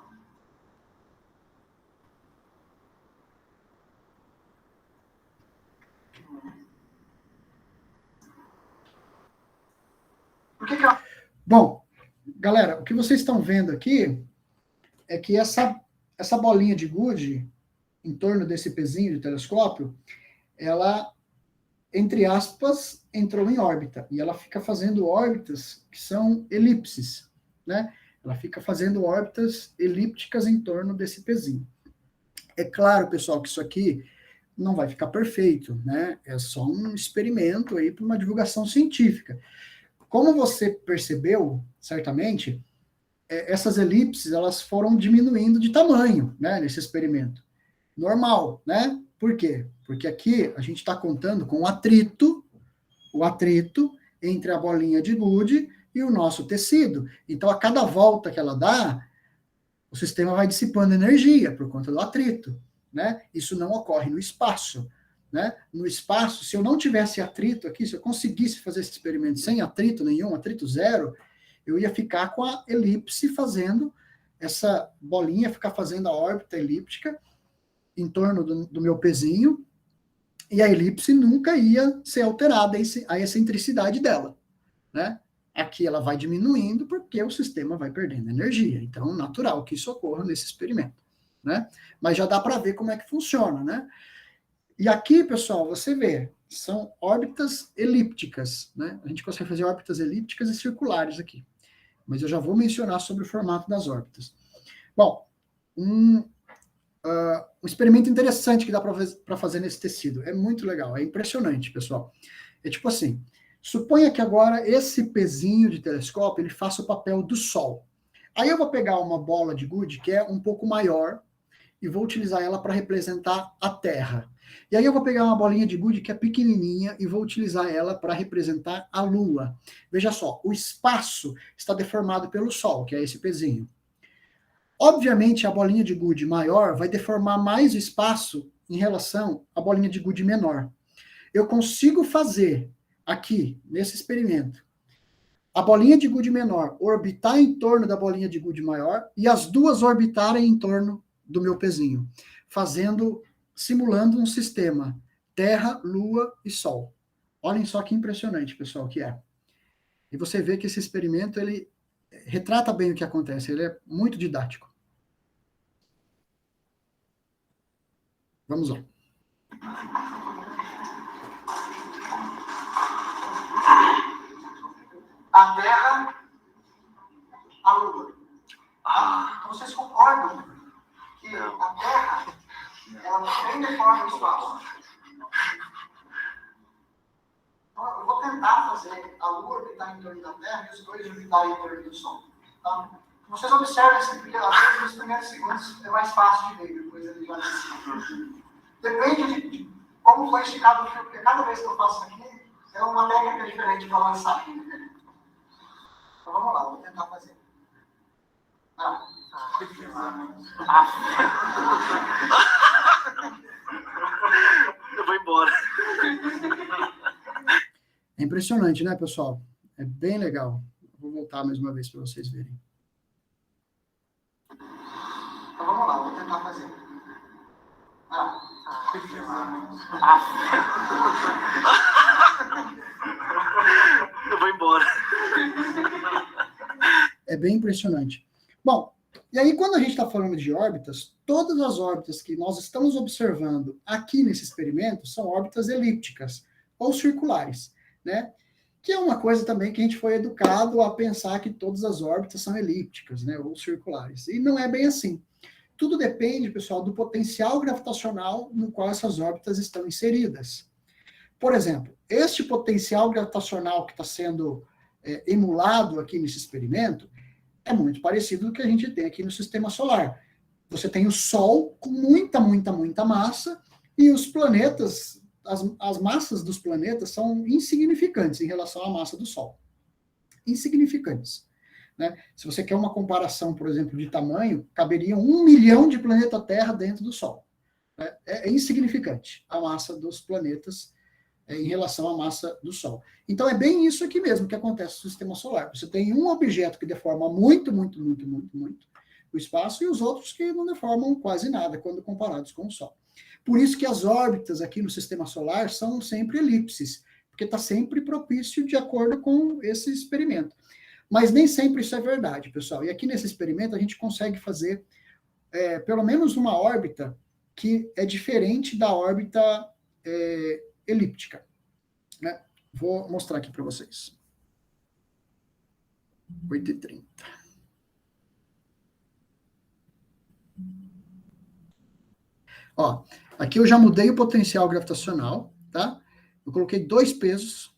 Bom, galera, o que vocês estão vendo aqui é que essa bolinha de gude, em torno desse pezinho de telescópio, ela, entre aspas, entrou em órbita. E ela fica fazendo órbitas que são elipses, né? Ela fica fazendo órbitas elípticas em torno desse pezinho. É claro, pessoal, que isso aqui não vai ficar perfeito, né? É só um experimento aí para uma divulgação científica. Como você percebeu, certamente, essas elipses elas foram diminuindo de tamanho, né, nesse experimento. Normal, né? Por quê? Porque aqui a gente está contando com o atrito entre a bolinha de gude e o nosso tecido. Então, a cada volta que ela dá, o sistema vai dissipando energia por conta do atrito, né? Isso não ocorre no espaço, né? No espaço, se eu não tivesse atrito aqui, se eu conseguisse fazer esse experimento sem atrito nenhum, atrito zero, eu ia ficar com a elipse fazendo, essa bolinha ficar fazendo a órbita elíptica em torno do meu pezinho, e a elipse nunca ia ser alterada a excentricidade dela, né? Aqui ela vai diminuindo porque o sistema vai perdendo energia. Então, natural que isso ocorra nesse experimento, né? Mas já dá para ver como é que funciona, né? E aqui, pessoal, você vê, são órbitas elípticas, né? A gente consegue fazer órbitas elípticas e circulares aqui. Mas eu já vou mencionar sobre o formato das órbitas. Bom, um experimento interessante que dá para fazer nesse tecido. É muito legal, é impressionante, pessoal. É tipo assim, suponha que agora esse pezinho de telescópio ele faça o papel do Sol. Aí eu vou pegar uma bola de gude que é um pouco maior e vou utilizar ela para representar a Terra. E aí eu vou pegar uma bolinha de gude que é pequenininha e vou utilizar ela para representar a Lua. Veja só, o espaço está deformado pelo Sol, que é esse pezinho. Obviamente, a bolinha de gude maior vai deformar mais o espaço em relação à bolinha de gude menor. Eu consigo fazer aqui, nesse experimento, a bolinha de gude menor orbitar em torno da bolinha de gude maior e as duas orbitarem em torno do meu pezinho, simulando um sistema Terra, Lua e Sol. Olhem só que impressionante, pessoal, que é. E você vê que esse experimento, ele retrata bem o que acontece, ele é muito didático. Vamos lá. A Terra, a Lua. deforma o espaço. Então, eu vou tentar fazer a Lua orbitar em torno da Terra e os dois orbitarem em torno do Sol. Tá? Vocês observem assim, porque às vezes nos primeiros segundos é mais fácil de ver, depois ele já decide. Depende de como foi esticado o fio, porque cada vez que eu faço aqui, é uma técnica diferente para lançar. Então vamos lá, vou tentar fazer. Eu vou embora. É impressionante, né, pessoal? É bem legal. Vou voltar mais uma vez para vocês verem. Então vamos lá, vou tentar fazer. Eu vou embora. É bem impressionante. Bom, e aí quando a gente está falando de órbitas, todas as órbitas que nós estamos observando aqui nesse experimento são órbitas elípticas ou circulares, né? Que é uma coisa também que a gente foi educado a pensar que todas as órbitas são elípticas, né, ou circulares. E não é bem assim. Tudo depende, pessoal, do potencial gravitacional no qual essas órbitas estão inseridas. Por exemplo, este potencial gravitacional que está sendo emulado aqui nesse experimento é muito parecido com o que a gente tem aqui no sistema solar. Você tem o Sol com muita massa e os planetas, as massas dos planetas são insignificantes em relação à massa do Sol. Insignificantes. Né? Se você quer uma comparação, por exemplo, de tamanho, caberiam 1 milhão de planeta Terra dentro do Sol. É insignificante a massa dos planetas em relação à massa do Sol. Então, é bem isso aqui mesmo que acontece no sistema solar. Você tem um objeto que deforma muito o espaço e os outros que não deformam quase nada quando comparados com o Sol. Por isso que as órbitas aqui no sistema solar são sempre elipses, porque está sempre propício de acordo com esse experimento. Mas nem sempre isso é verdade, pessoal. E aqui nesse experimento a gente consegue fazer pelo menos uma órbita que é diferente da órbita elíptica. Né? Vou mostrar aqui para vocês. 8h30. Ó, aqui eu já mudei o potencial gravitacional, tá? Eu coloquei 2 pesos.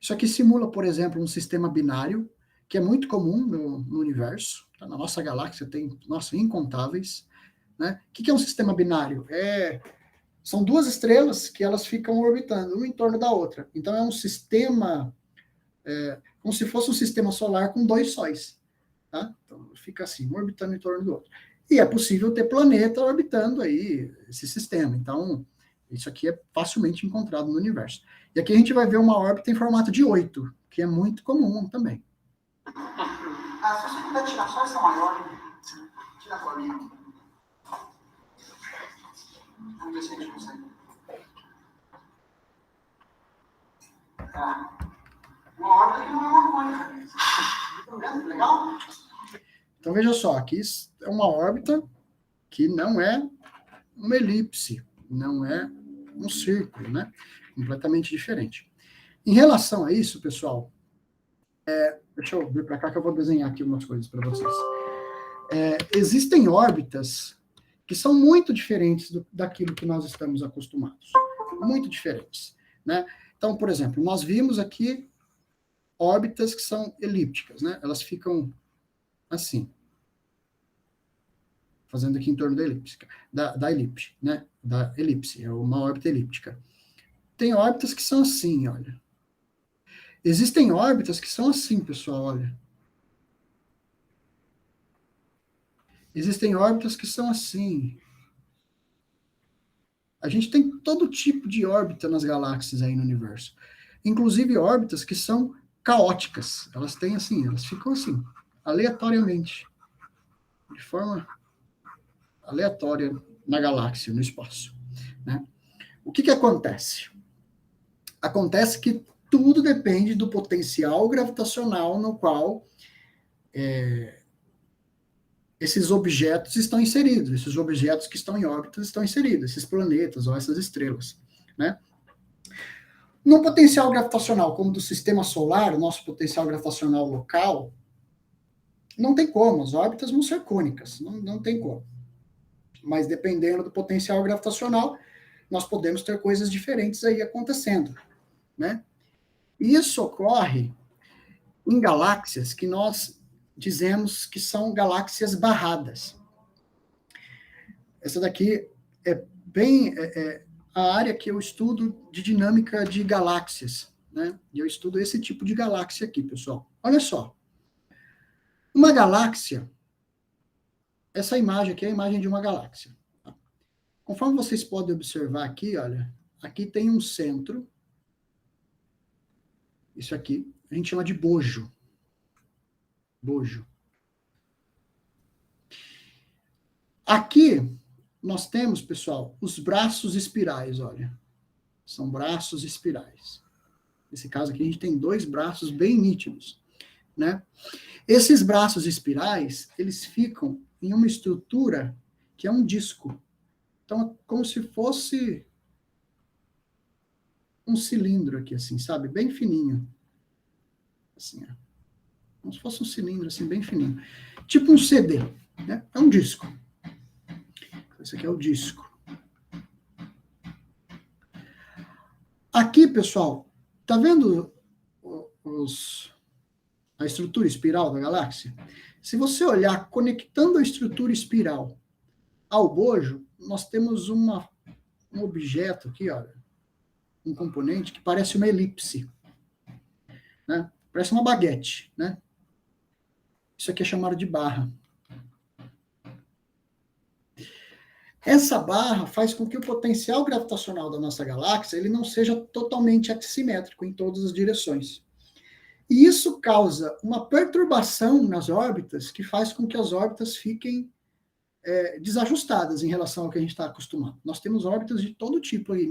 Isso aqui simula, por exemplo, um sistema binário, que é muito comum no universo. Tá? Na nossa galáxia tem, nossa, incontáveis. Né? O que é um sistema binário? São 2 estrelas que elas ficam orbitando, uma em torno da outra. Então, é um sistema, como se fosse um sistema solar com 2 sóis. Tá? Então, fica assim, um orbitando em torno do outro. E é possível ter planeta orbitando aí esse sistema. Então, isso aqui é facilmente encontrado no universo. E aqui a gente vai ver uma órbita em formato de 8, que é muito comum também. Se você puder tirar só essa maior, tira a bolinha. Vamos ver se a gente consegue. Uma órbita que não é uma cônica. Tá vendo? Legal? Então, veja só, aqui é uma órbita que não é uma elipse, não é um círculo, né? Completamente diferente. Em relação a isso, pessoal, deixa eu vir para cá que eu vou desenhar aqui umas coisas para vocês. Existem órbitas que são muito diferentes daquilo que nós estamos acostumados. Muito diferentes, né? Então, por exemplo, nós vimos aqui órbitas que são elípticas, né? Elas ficam assim, fazendo aqui em torno da elipse, da elipse, né? Da elipse, é uma órbita elíptica. Tem órbitas que são assim, olha. Existem órbitas que são assim, pessoal, olha. Existem órbitas que são assim. A gente tem todo tipo de órbita nas galáxias aí no universo. Inclusive órbitas que são caóticas. Elas têm assim, elas ficam assim, aleatoriamente. De forma aleatória na galáxia, no espaço. Né? O que acontece? Acontece que tudo depende do potencial gravitacional no qual esses objetos estão inseridos, esses objetos que estão em órbitas estão inseridos, esses planetas ou essas estrelas. Né? No potencial gravitacional, como do sistema solar, o nosso potencial gravitacional local, não tem como, as órbitas vão ser cônicas, não tem como. Mas dependendo do potencial gravitacional, nós podemos ter coisas diferentes aí acontecendo, né? E isso ocorre em galáxias que nós dizemos que são galáxias barradas. Essa daqui é bem a área que eu estudo de dinâmica de galáxias, né? E eu estudo esse tipo de galáxia aqui, pessoal. Olha só. Uma galáxia, essa imagem aqui é a imagem de uma galáxia. Conforme vocês podem observar aqui, olha, aqui tem um centro. Isso aqui a gente chama de bojo. Bojo. Aqui nós temos, pessoal, os braços espirais, olha. São braços espirais. Nesse caso aqui a gente tem 2 braços bem nítidos, né? Esses braços espirais, eles ficam em uma estrutura que é um disco. Então, é como se fosse um cilindro aqui, assim, sabe? Bem fininho. Assim, ó. Como se fosse um cilindro, assim, bem fininho. Tipo um CD, né? É um disco. Esse aqui é o disco. Aqui, pessoal, tá vendo a estrutura espiral da galáxia? Se você olhar conectando a estrutura espiral ao bojo, nós temos um objeto aqui, olha, um componente que parece uma elipse, né? Parece uma baguete, né? Isso aqui é chamado de barra. Essa barra faz com que o potencial gravitacional da nossa galáxia ele não seja totalmente aximétrico em todas as direções. E isso causa uma perturbação nas órbitas que faz com que as órbitas fiquem desajustadas em relação ao que a gente está acostumado. Nós temos órbitas de todo tipo aí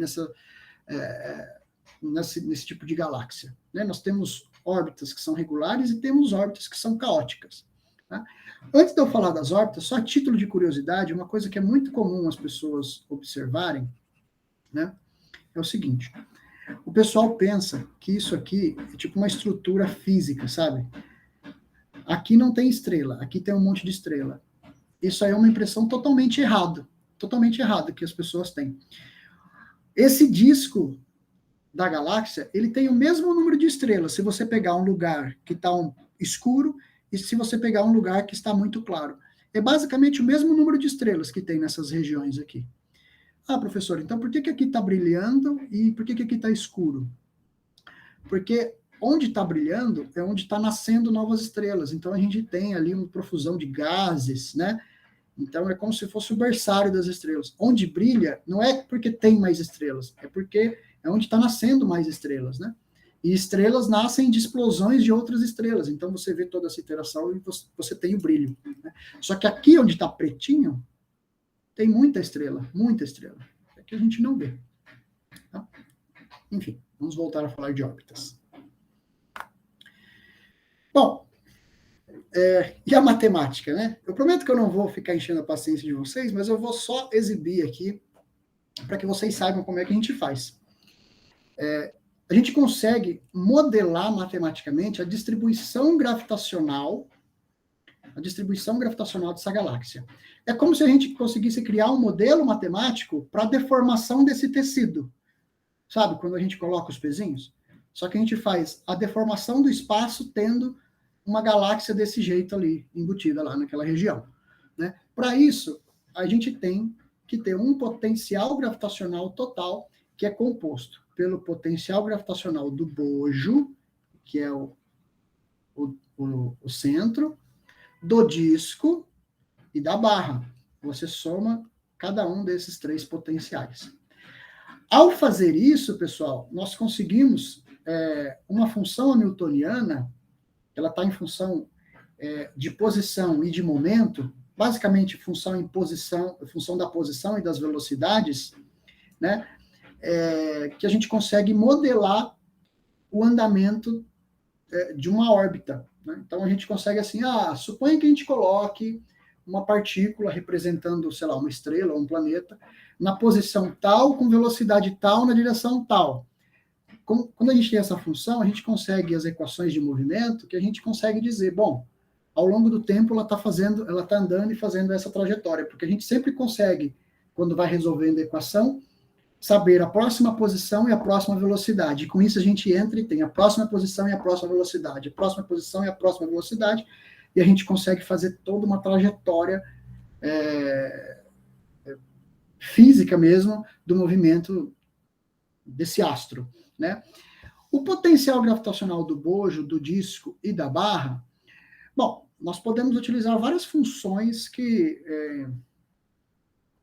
nesse tipo de galáxia, né? Nós temos órbitas que são regulares e temos órbitas que são caóticas. Tá? Antes de eu falar das órbitas, só a título de curiosidade, uma coisa que é muito comum as pessoas observarem, né, é o seguinte: o pessoal pensa que isso aqui é tipo uma estrutura física, sabe? Aqui não tem estrela, aqui tem um monte de estrela. Isso aí é uma impressão totalmente errada que as pessoas têm. Esse disco da galáxia, ele tem o mesmo número de estrelas se você pegar um lugar que está escuro e se você pegar um lugar que está muito claro. É basicamente o mesmo número de estrelas que tem nessas regiões aqui. Ah, professor, então por que aqui está brilhando e por que aqui está escuro? Porque onde está brilhando é onde está nascendo novas estrelas. Então a gente tem ali uma profusão de gases, né? Então é como se fosse o berçário das estrelas. Onde brilha não é porque tem mais estrelas, é porque é onde está nascendo mais estrelas, né? E estrelas nascem de explosões de outras estrelas. Então você vê toda essa interação e você tem o brilho, né? Só que aqui onde está pretinho, tem muita estrela, muita estrela. Aqui a gente não vê. Tá? Enfim, vamos voltar a falar de órbitas. Bom, e a matemática, né? Eu prometo que eu não vou ficar enchendo a paciência de vocês, mas eu vou só exibir aqui para que vocês saibam como é que a gente faz. A gente consegue modelar matematicamente a distribuição gravitacional dessa galáxia. É como se a gente conseguisse criar um modelo matemático para a deformação desse tecido. Sabe, quando a gente coloca os pezinhos? Só que a gente faz a deformação do espaço tendo uma galáxia desse jeito ali, embutida lá naquela região, né? Para isso, a gente tem que ter um potencial gravitacional total que é composto pelo potencial gravitacional do bojo, que é o centro, do disco e da barra. Você soma cada um desses 3 potenciais. Ao fazer isso, pessoal, nós conseguimos uma função hamiltoniana, ela está em função de posição e de momento, basicamente função da posição e das velocidades, né? Que a gente consegue modelar o andamento de uma órbita, né? Então a gente consegue assim, suponha que a gente coloque uma partícula representando, sei lá, uma estrela ou um planeta, na posição tal, com velocidade tal, na direção tal. Quando a gente tem essa função, a gente consegue as equações de movimento, que a gente consegue dizer, bom, ao longo do tempo ela está andando e fazendo essa trajetória, porque a gente sempre consegue, quando vai resolvendo a equação, saber a próxima posição e a próxima velocidade. E com isso a gente entra e tem a próxima posição e a próxima velocidade, a próxima posição e a próxima velocidade, e a gente consegue fazer toda uma trajetória física mesmo do movimento desse astro, né? O potencial gravitacional do bojo, do disco e da barra, bom, nós podemos utilizar várias funções que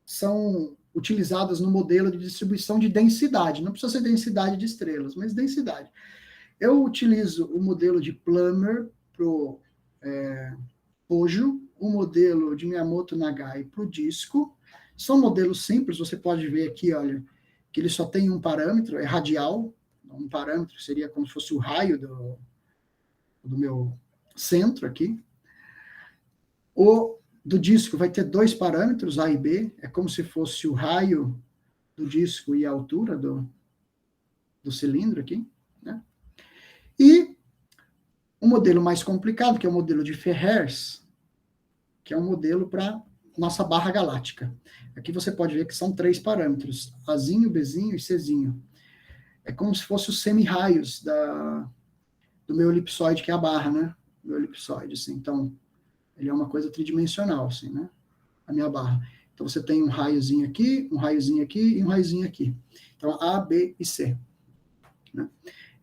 são utilizadas no modelo de distribuição de densidade. Não precisa ser densidade de estrelas, mas densidade. Eu utilizo o modelo de Plummer para o bojo, o modelo de Miyamoto Nagai para o disco. São modelos simples, você pode ver aqui, olha, que ele só tem um parâmetro, é radial. Um parâmetro seria como se fosse o raio do meu centro aqui. O do disco vai ter 2 parâmetros, A e B, é como se fosse o raio do disco e a altura do cilindro aqui, né? E um modelo mais complicado, que é o modelo de Ferrers, que é um modelo para nossa barra galáctica. Aqui você pode ver que são 3 parâmetros, Azinho, Bzinho e Czinho. É como se fosse os semi-raios do meu elipsoide, que é a barra, né? Meu elipsoide, assim. Então, ele é uma coisa tridimensional, assim, né? A minha barra. Então, você tem um raiozinho aqui e um raiozinho aqui. Então, A, B e C. Né?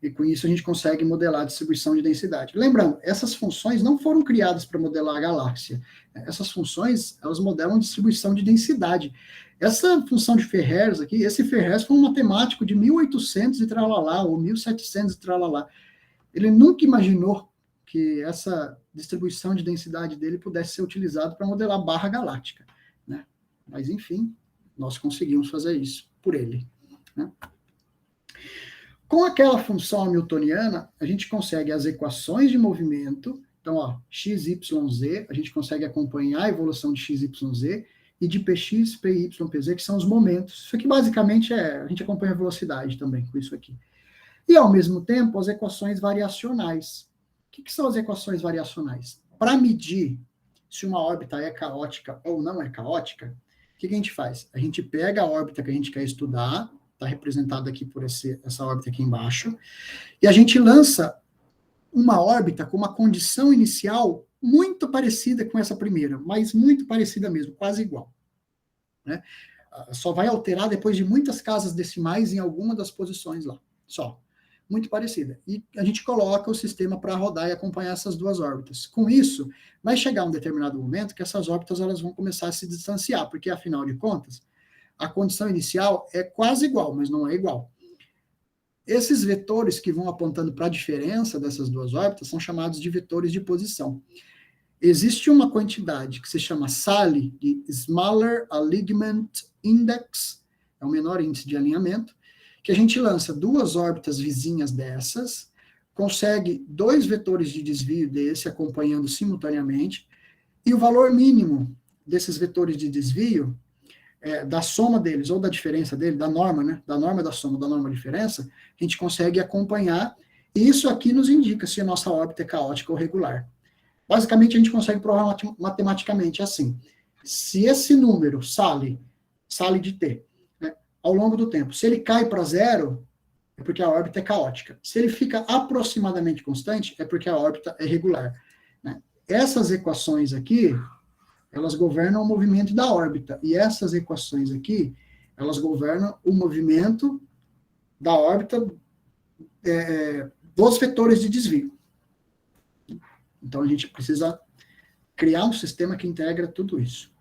E com isso a gente consegue modelar a distribuição de densidade. Lembrando, essas funções não foram criadas para modelar a galáxia. Essas funções, elas modelam distribuição de densidade. Essa função de Ferrers aqui, esse Ferrers foi um matemático de 1800 e tralalá, ou 1700 e tralalá. Ele nunca imaginou que essa distribuição de densidade dele pudesse ser utilizada para modelar a barra galáctica, né? Mas, enfim, nós conseguimos fazer isso por ele, né? Com aquela função hamiltoniana, a gente consegue as equações de movimento. Então, ó, x, y, z, a gente consegue acompanhar a evolução de x, y, z, e de px, py, pz, que são os momentos. Isso aqui, basicamente, a gente acompanha a velocidade também com isso aqui. E, ao mesmo tempo, as equações variacionais. O que são as equações variacionais? Para medir se uma órbita é caótica ou não é caótica, o que a gente faz? A gente pega a órbita que a gente quer estudar, está representada aqui por essa órbita aqui embaixo, e a gente lança uma órbita com uma condição inicial muito parecida com essa primeira, mas muito parecida mesmo, quase igual, né? Só vai alterar depois de muitas casas decimais em alguma das posições lá, só. Muito parecida. E a gente coloca o sistema para rodar e acompanhar essas 2 órbitas. Com isso, vai chegar um determinado momento que essas órbitas elas vão começar a se distanciar, porque, afinal de contas, a condição inicial é quase igual, mas não é igual. Esses vetores que vão apontando para a diferença dessas 2 órbitas são chamados de vetores de posição. Existe uma quantidade que se chama SALI, de Smaller Alignment Index, é o menor índice de alinhamento, que a gente lança 2 órbitas vizinhas dessas, consegue 2 vetores de desvio desse acompanhando simultaneamente, e o valor mínimo desses vetores de desvio, da soma deles, ou da diferença dele, da norma, né? Da norma da soma, da norma da diferença, a gente consegue acompanhar, e isso aqui nos indica se a nossa órbita é caótica ou regular. Basicamente, a gente consegue provar matematicamente assim. Se esse número, SALI de T, ao longo do tempo, se ele cai para 0, é porque a órbita é caótica. Se ele fica aproximadamente constante, é porque a órbita é regular, né? Essas equações aqui, elas governam o movimento da órbita, e essas equações aqui, elas governam o movimento da órbita dos vetores de desvio. Então, a gente precisa criar um sistema que integra tudo isso.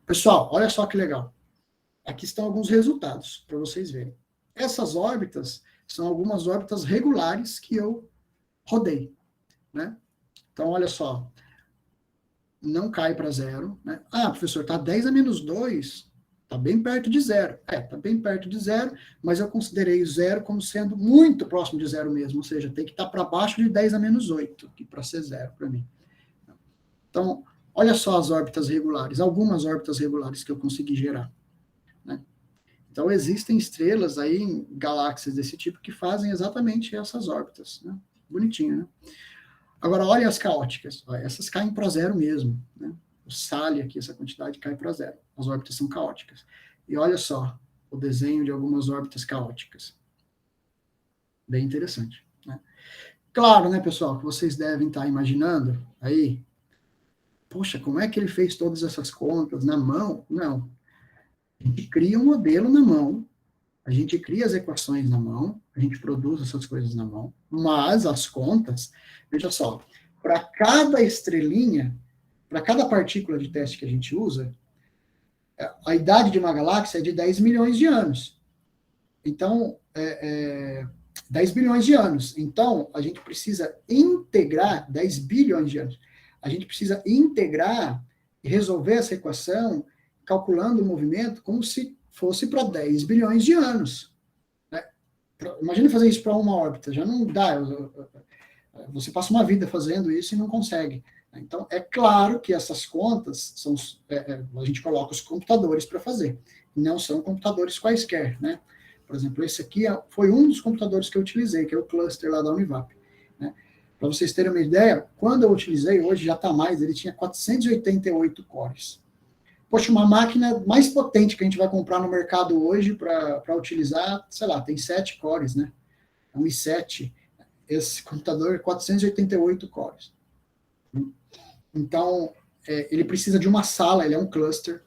Pessoal, olha só que legal. Aqui estão alguns resultados, para vocês verem. Essas órbitas são algumas órbitas regulares que eu rodei, né? Então, olha só. Não cai para 0, né? Ah, professor, está 10 a menos 2, está bem perto de 0. Está bem perto de 0, mas eu considerei o 0 como sendo muito próximo de 0 mesmo, ou seja, tem que estar para baixo de 10 a menos 8, para ser 0 para mim. Então, olha só as órbitas regulares, algumas órbitas regulares que eu consegui gerar, né? Então, existem estrelas aí, em galáxias desse tipo, que fazem exatamente essas órbitas, né? Bonitinho, né? Agora, olha as caóticas. Ó, essas caem para zero mesmo. Né? O SALI aqui, essa quantidade cai para zero. As órbitas são caóticas. E olha só o desenho de algumas órbitas caóticas. Bem interessante. Né? Claro, né, pessoal, que vocês devem estar imaginando aí, poxa, como é que ele fez todas essas contas na mão? Não. A gente cria um modelo na mão, a gente cria as equações na mão, a gente produz essas coisas na mão, mas as contas, veja só, para cada estrelinha, para cada partícula de teste que a gente usa, a idade de uma galáxia é de 10 milhões de anos. Então, 10 bilhões de anos. Então, a gente precisa integrar 10 bilhões de anos. A gente precisa integrar e resolver essa equação calculando o movimento como se fosse para 10 bilhões de anos. Né? Imagina fazer isso para uma órbita, já não dá. Você passa uma vida fazendo isso e não consegue. Então, é claro que essas contas, a gente coloca os computadores para fazer, não são computadores quaisquer, né? Por exemplo, esse aqui foi um dos computadores que eu utilizei, que é o cluster lá da Univap. Né? Para vocês terem uma ideia, quando eu utilizei, hoje já está mais, ele tinha 488 cores. Poxa, uma máquina mais potente que a gente vai comprar no mercado hoje para utilizar, sei lá, tem 7 cores, né? É um i7. Esse computador é 488 cores. Então, ele precisa de uma sala, ele é um cluster,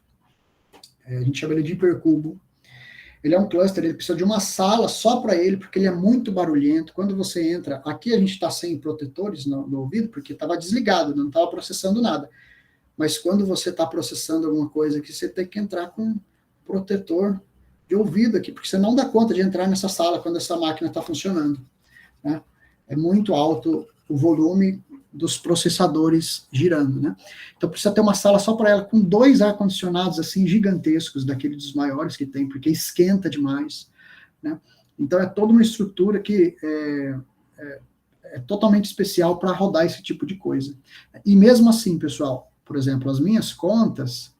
a gente chama ele de hipercubo. Ele é um cluster, ele precisa de uma sala só para ele, porque ele é muito barulhento. Quando você entra, aqui a gente está sem protetores no ouvido, porque estava desligado, não estava processando nada. Mas quando você está processando alguma coisa aqui, você tem que entrar com um protetor de ouvido aqui, porque você não dá conta de entrar nessa sala quando essa máquina está funcionando. Né? É muito alto o volume dos processadores girando, né? Então precisa ter uma sala só para ela, com 2 ar-condicionados assim gigantescos, daqueles dos maiores que tem, porque esquenta demais, né? Então é toda uma estrutura que é totalmente especial para rodar esse tipo de coisa. E mesmo assim, pessoal, por exemplo, as minhas contas,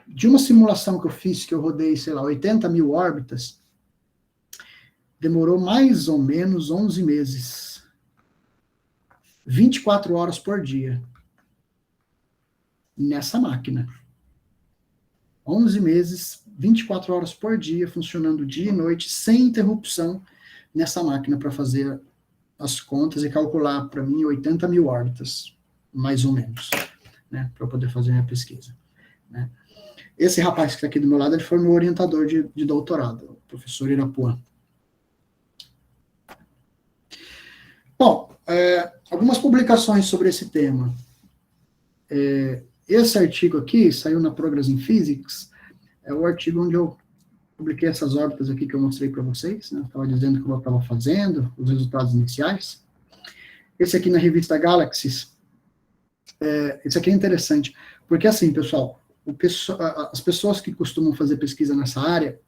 de uma simulação que eu fiz, que eu rodei, sei lá, 80 mil órbitas, demorou mais ou menos 11 meses. 24 horas por dia. Nessa máquina. 11 meses, 24 horas por dia, funcionando dia e noite, sem interrupção, nessa máquina para fazer as contas e calcular, para mim, 80 mil órbitas, mais ou menos, né, para eu poder fazer a minha pesquisa. Né. Esse rapaz que está aqui do meu lado, ele foi meu orientador de doutorado, o professor Irapuã. Bom, algumas publicações sobre esse tema. Esse artigo aqui saiu na Progress in Physics, é o artigo onde eu publiquei essas órbitas aqui que eu mostrei para vocês, né? Estava dizendo o que eu estava fazendo, os resultados iniciais. Esse aqui na revista Galaxies, esse aqui é interessante, porque assim, pessoal, as pessoas que costumam fazer pesquisa nessa área,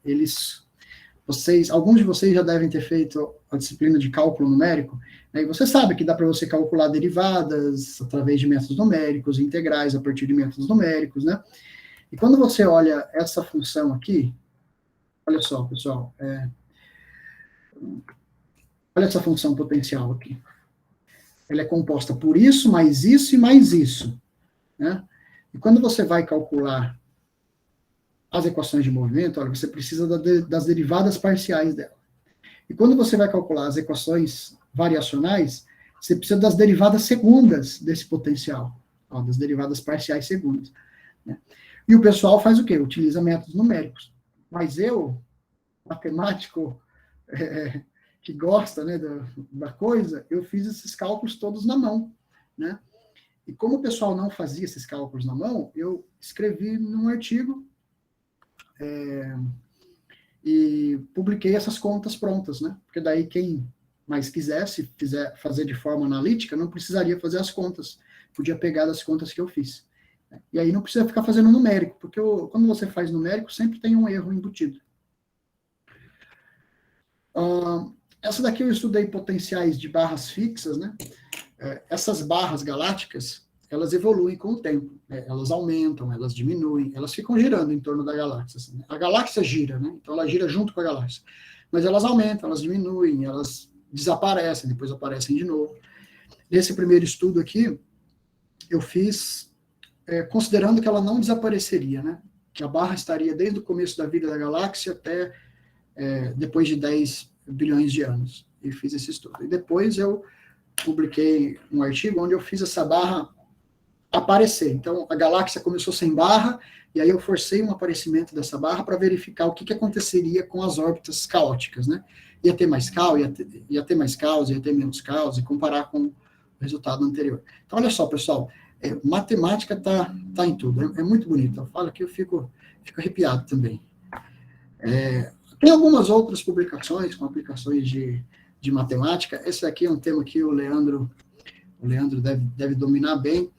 alguns de vocês já devem ter feito a disciplina de cálculo numérico, né, e você sabe que dá para você calcular derivadas através de métodos numéricos, integrais a partir de métodos numéricos, né? E quando você olha essa função aqui, olha só, pessoal, olha essa função potencial aqui. Ela é composta por isso, mais isso e mais isso, né? E quando você vai calcular as equações de movimento, olha, você precisa das derivadas parciais dela. E quando você vai calcular as equações variacionais, você precisa das derivadas segundas desse potencial, ó, das derivadas parciais segundas. Né? E o pessoal faz o quê? Utiliza métodos numéricos. Mas eu, matemático, que gosta, né, da coisa, eu fiz esses cálculos todos na mão. Né? E como o pessoal não fazia esses cálculos na mão, eu escrevi num artigo e publiquei essas contas prontas, né? Porque daí quem mais quisesse fazer de forma analítica, não precisaria fazer as contas, podia pegar das contas que eu fiz. E aí não precisa ficar fazendo numérico, porque quando você faz numérico, sempre tem um erro embutido. Essa daqui eu estudei potenciais de barras fixas, né? Essas barras galácticas, elas evoluem com o tempo, né? Elas aumentam, elas diminuem, elas ficam girando em torno da galáxia. Assim, né? A galáxia gira, né? Então ela gira junto com a galáxia. Mas elas aumentam, elas diminuem, elas desaparecem, depois aparecem de novo. Nesse primeiro estudo aqui, eu fiz considerando que ela não desapareceria, né? Que a barra estaria desde o começo da vida da galáxia até depois de 10 bilhões de anos. E fiz esse estudo. E depois eu publiquei um artigo onde eu fiz essa barra aparecer. Então, a galáxia começou sem barra, e aí eu forcei um aparecimento dessa barra para verificar o que aconteceria com as órbitas caóticas, né? Ia ter mais caos, ia ter mais caos, ia ter menos caos, e comparar com o resultado anterior. Então, olha só, pessoal, matemática tá em tudo, é muito bonito. Eu falo que eu fico arrepiado também. Tem algumas outras publicações com aplicações de matemática. Esse aqui é um tema que o Leandro deve dominar bem.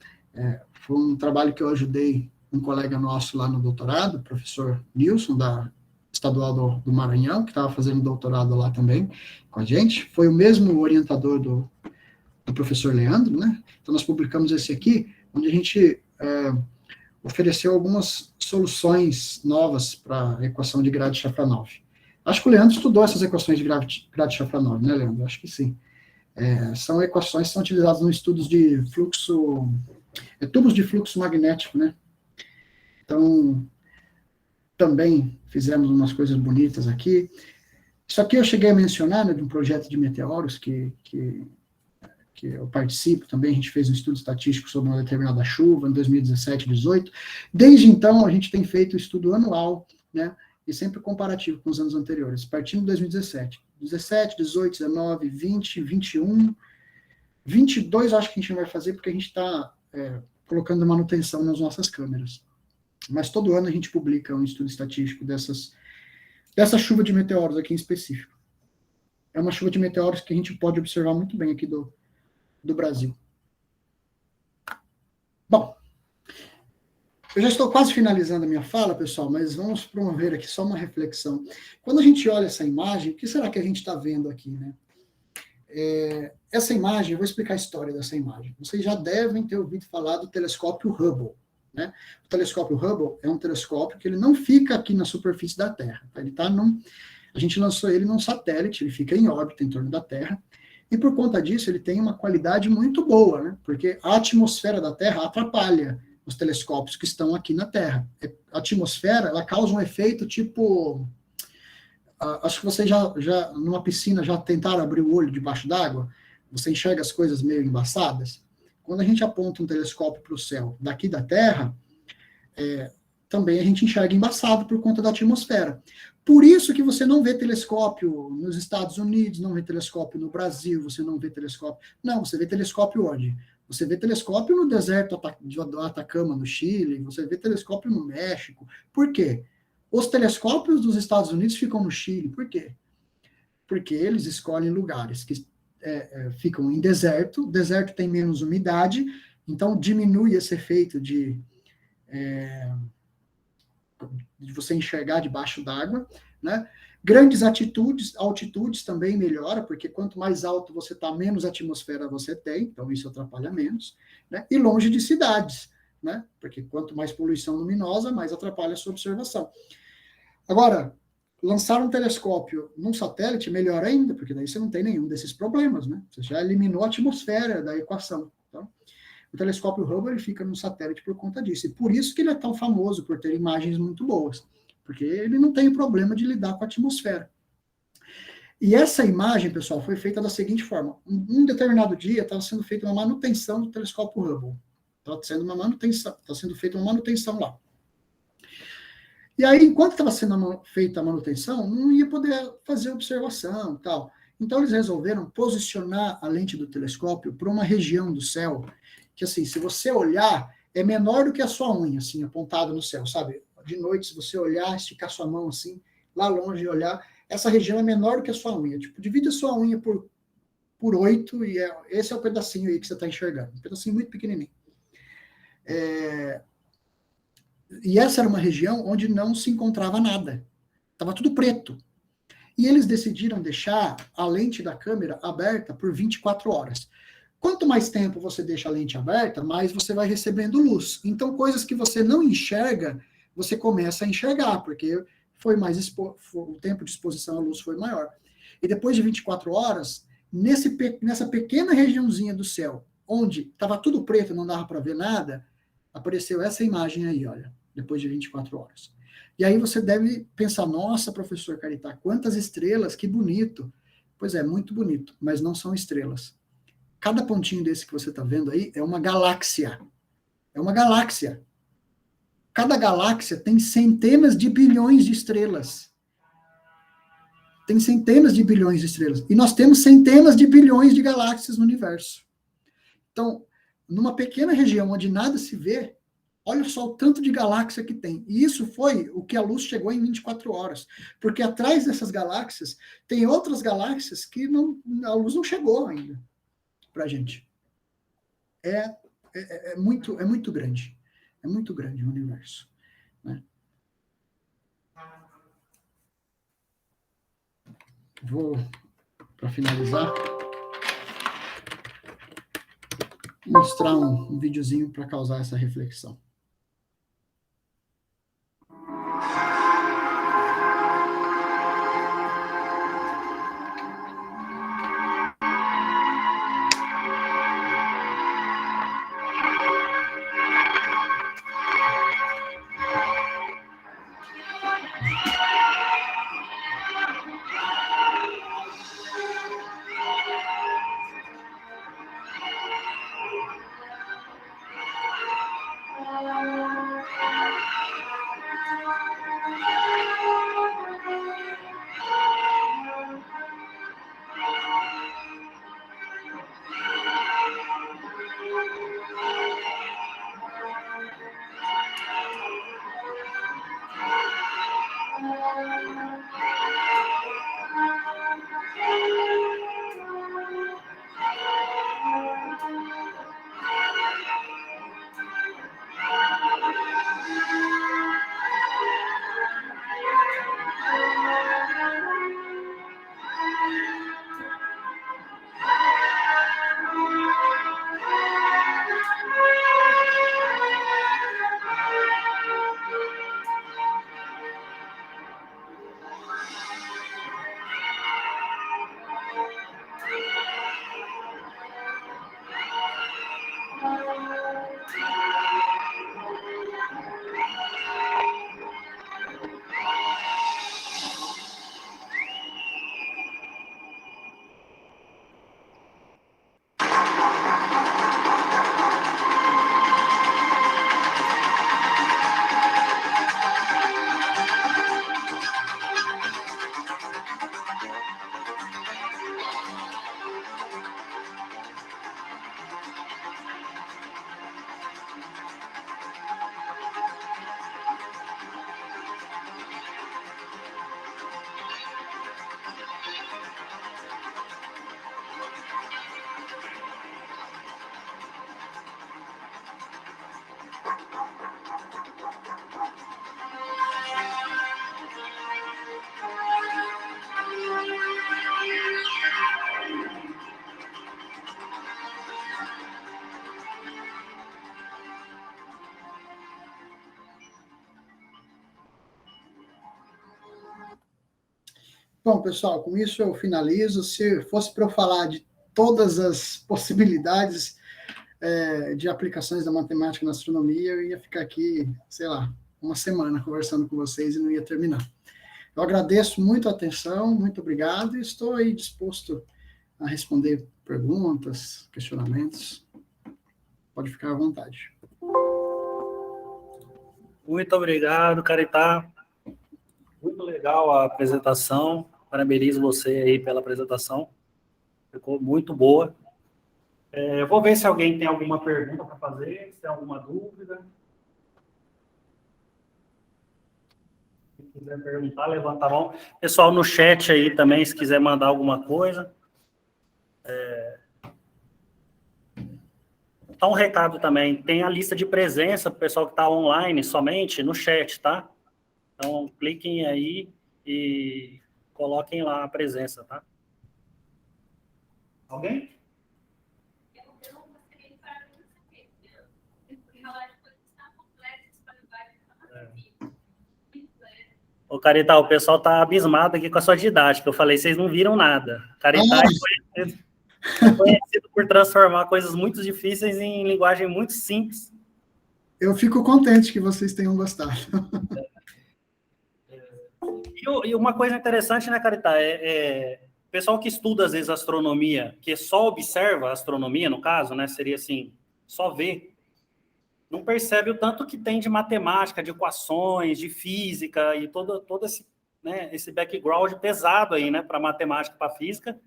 Foi um trabalho que eu ajudei um colega nosso lá no doutorado, o professor Nilson, da Estadual do Maranhão, que estava fazendo doutorado lá também com a gente. Foi o mesmo orientador do professor Leandro, né? Então, nós publicamos esse aqui, onde a gente ofereceu algumas soluções novas para a equação de Grad-Shafranov. Acho que o Leandro estudou essas equações de Grad-Shafranov, né, Leandro? Acho que sim. São equações que são utilizadas nos estudos de fluxo, tubos de fluxo magnético, né? Então, também fizemos umas coisas bonitas aqui. Isso aqui eu cheguei a mencionar, né, de um projeto de meteoros que eu participo também. A gente fez um estudo estatístico sobre uma determinada chuva em 2017, 2018. Desde então, a gente tem feito estudo anual, né, e sempre comparativo com os anos anteriores, partindo de 2017. 17, 18, 19, 20, 21, 22 acho que a gente não vai fazer, porque a gente está colocando manutenção nas nossas câmeras. Mas todo ano a gente publica um estudo estatístico dessa chuva de meteoros aqui em específico. É uma chuva de meteoros que a gente pode observar muito bem aqui do Brasil. Bom, eu já estou quase finalizando a minha fala, pessoal, mas vamos promover aqui só uma reflexão. Quando a gente olha essa imagem, o que será que a gente está vendo aqui, né? Essa imagem, eu vou explicar a história dessa imagem. Vocês já devem ter ouvido falar do telescópio Hubble, né? O telescópio Hubble é um telescópio que ele não fica aqui na superfície da Terra. Tá? A gente lançou ele num satélite, ele fica em órbita em torno da Terra, e por conta disso ele tem uma qualidade muito boa, né? Porque a atmosfera da Terra atrapalha os telescópios que estão aqui na Terra. A atmosfera, ela causa um efeito tipo... acho que vocês já numa piscina, já tentaram abrir o olho debaixo d'água? Você enxerga as coisas meio embaçadas? Quando a gente aponta um telescópio para o céu daqui da Terra, também a gente enxerga embaçado por conta da atmosfera. Por isso que você não vê telescópio nos Estados Unidos, não vê telescópio no Brasil, você não vê telescópio... Não, você vê telescópio onde? Você vê telescópio no deserto do Atacama, no Chile, você vê telescópio no México. Por quê? Os telescópios dos Estados Unidos ficam no Chile. Por quê? Porque eles escolhem lugares que ficam em deserto. O deserto tem menos umidade, então diminui esse efeito de você enxergar debaixo d'água, né? Grandes altitudes também melhora, porque quanto mais alto você está, menos atmosfera você tem, então isso atrapalha menos, né? E longe de cidades, né? Porque quanto mais poluição luminosa, mais atrapalha a sua observação. Agora, lançar um telescópio num satélite, melhor ainda, porque daí você não tem nenhum desses problemas, né? Você já eliminou a atmosfera da equação. Então, o telescópio Hubble ele fica no satélite por conta disso. E por isso que ele é tão famoso, por ter imagens muito boas. Porque ele não tem problema de lidar com a atmosfera. E essa imagem, pessoal, foi feita da seguinte forma. Um determinado dia estava sendo feita uma manutenção do telescópio Hubble. Está sendo feita uma manutenção lá. E aí, enquanto estava sendo feita a manutenção, não ia poder fazer observação e tal. Então, eles resolveram posicionar a lente do telescópio para uma região do céu que, assim, se você olhar, é menor do que a sua unha, assim, apontada no céu, sabe? De noite, se você olhar, esticar sua mão, assim, lá longe e olhar, essa região é menor do que a sua unha. Tipo, divide a sua unha por 8 e esse é o pedacinho aí que você está enxergando. Um pedacinho muito pequenininho. E essa era uma região onde não se encontrava nada. Estava tudo preto. E eles decidiram deixar a lente da câmera aberta por 24 horas. Quanto mais tempo você deixa a lente aberta, mais você vai recebendo luz. Então, coisas que você não enxerga, você começa a enxergar, porque foi mais o tempo de exposição à luz foi maior. E depois de 24 horas, nessa pequena regiãozinha do céu, onde estava tudo preto, não dava para ver nada, apareceu essa imagem aí, olha, depois de 24 horas. E aí você deve pensar, nossa, professor Caritá, quantas estrelas, que bonito. Pois é, muito bonito, mas não são estrelas. Cada pontinho desse que você está vendo aí é uma galáxia. É uma galáxia. Cada galáxia tem centenas de bilhões de estrelas. Tem centenas de bilhões de estrelas. E nós temos centenas de bilhões de galáxias no universo. Então, numa pequena região onde nada se vê, olha só o tanto de galáxia que tem. E isso foi o que a luz chegou em 24 horas. Porque atrás dessas galáxias, tem outras galáxias que a luz não chegou ainda para a gente. É muito grande. É muito grande o universo. Né? Vou, para finalizar, mostrar um videozinho para causar essa reflexão. Bom, pessoal, com isso eu finalizo. Se fosse para eu falar de todas as possibilidades de aplicações da matemática na astronomia, eu ia ficar aqui, sei lá, uma semana conversando com vocês e não ia terminar. Eu agradeço muito a atenção, muito obrigado, e estou aí disposto a responder perguntas, questionamentos. Pode ficar à vontade. Muito obrigado, Caritá. Muito legal a apresentação. Parabenizo você aí pela apresentação. Ficou muito boa. Eu vou ver se alguém tem alguma pergunta para fazer, se tem alguma dúvida. Se quiser perguntar, levanta a mão. Pessoal no chat aí também, se quiser mandar alguma coisa. Tá um recado também. Tem a lista de presença para o pessoal que está online somente no chat, tá? Então, cliquem aí e coloquem lá a presença, tá? Alguém? Ô, Caritá, o pessoal tá abismado aqui com a sua didática. Eu falei, vocês não viram nada. Caritá é conhecido por transformar coisas muito difíceis em linguagem muito simples. Eu fico contente que vocês tenham gostado. E uma coisa interessante, né, Caritá, o pessoal que estuda, às vezes, astronomia, que só observa a astronomia, no caso, né, seria assim, só vê, não percebe o tanto que tem de matemática, de equações, de física e todo esse, né, esse background pesado aí, né, para matemática e para física.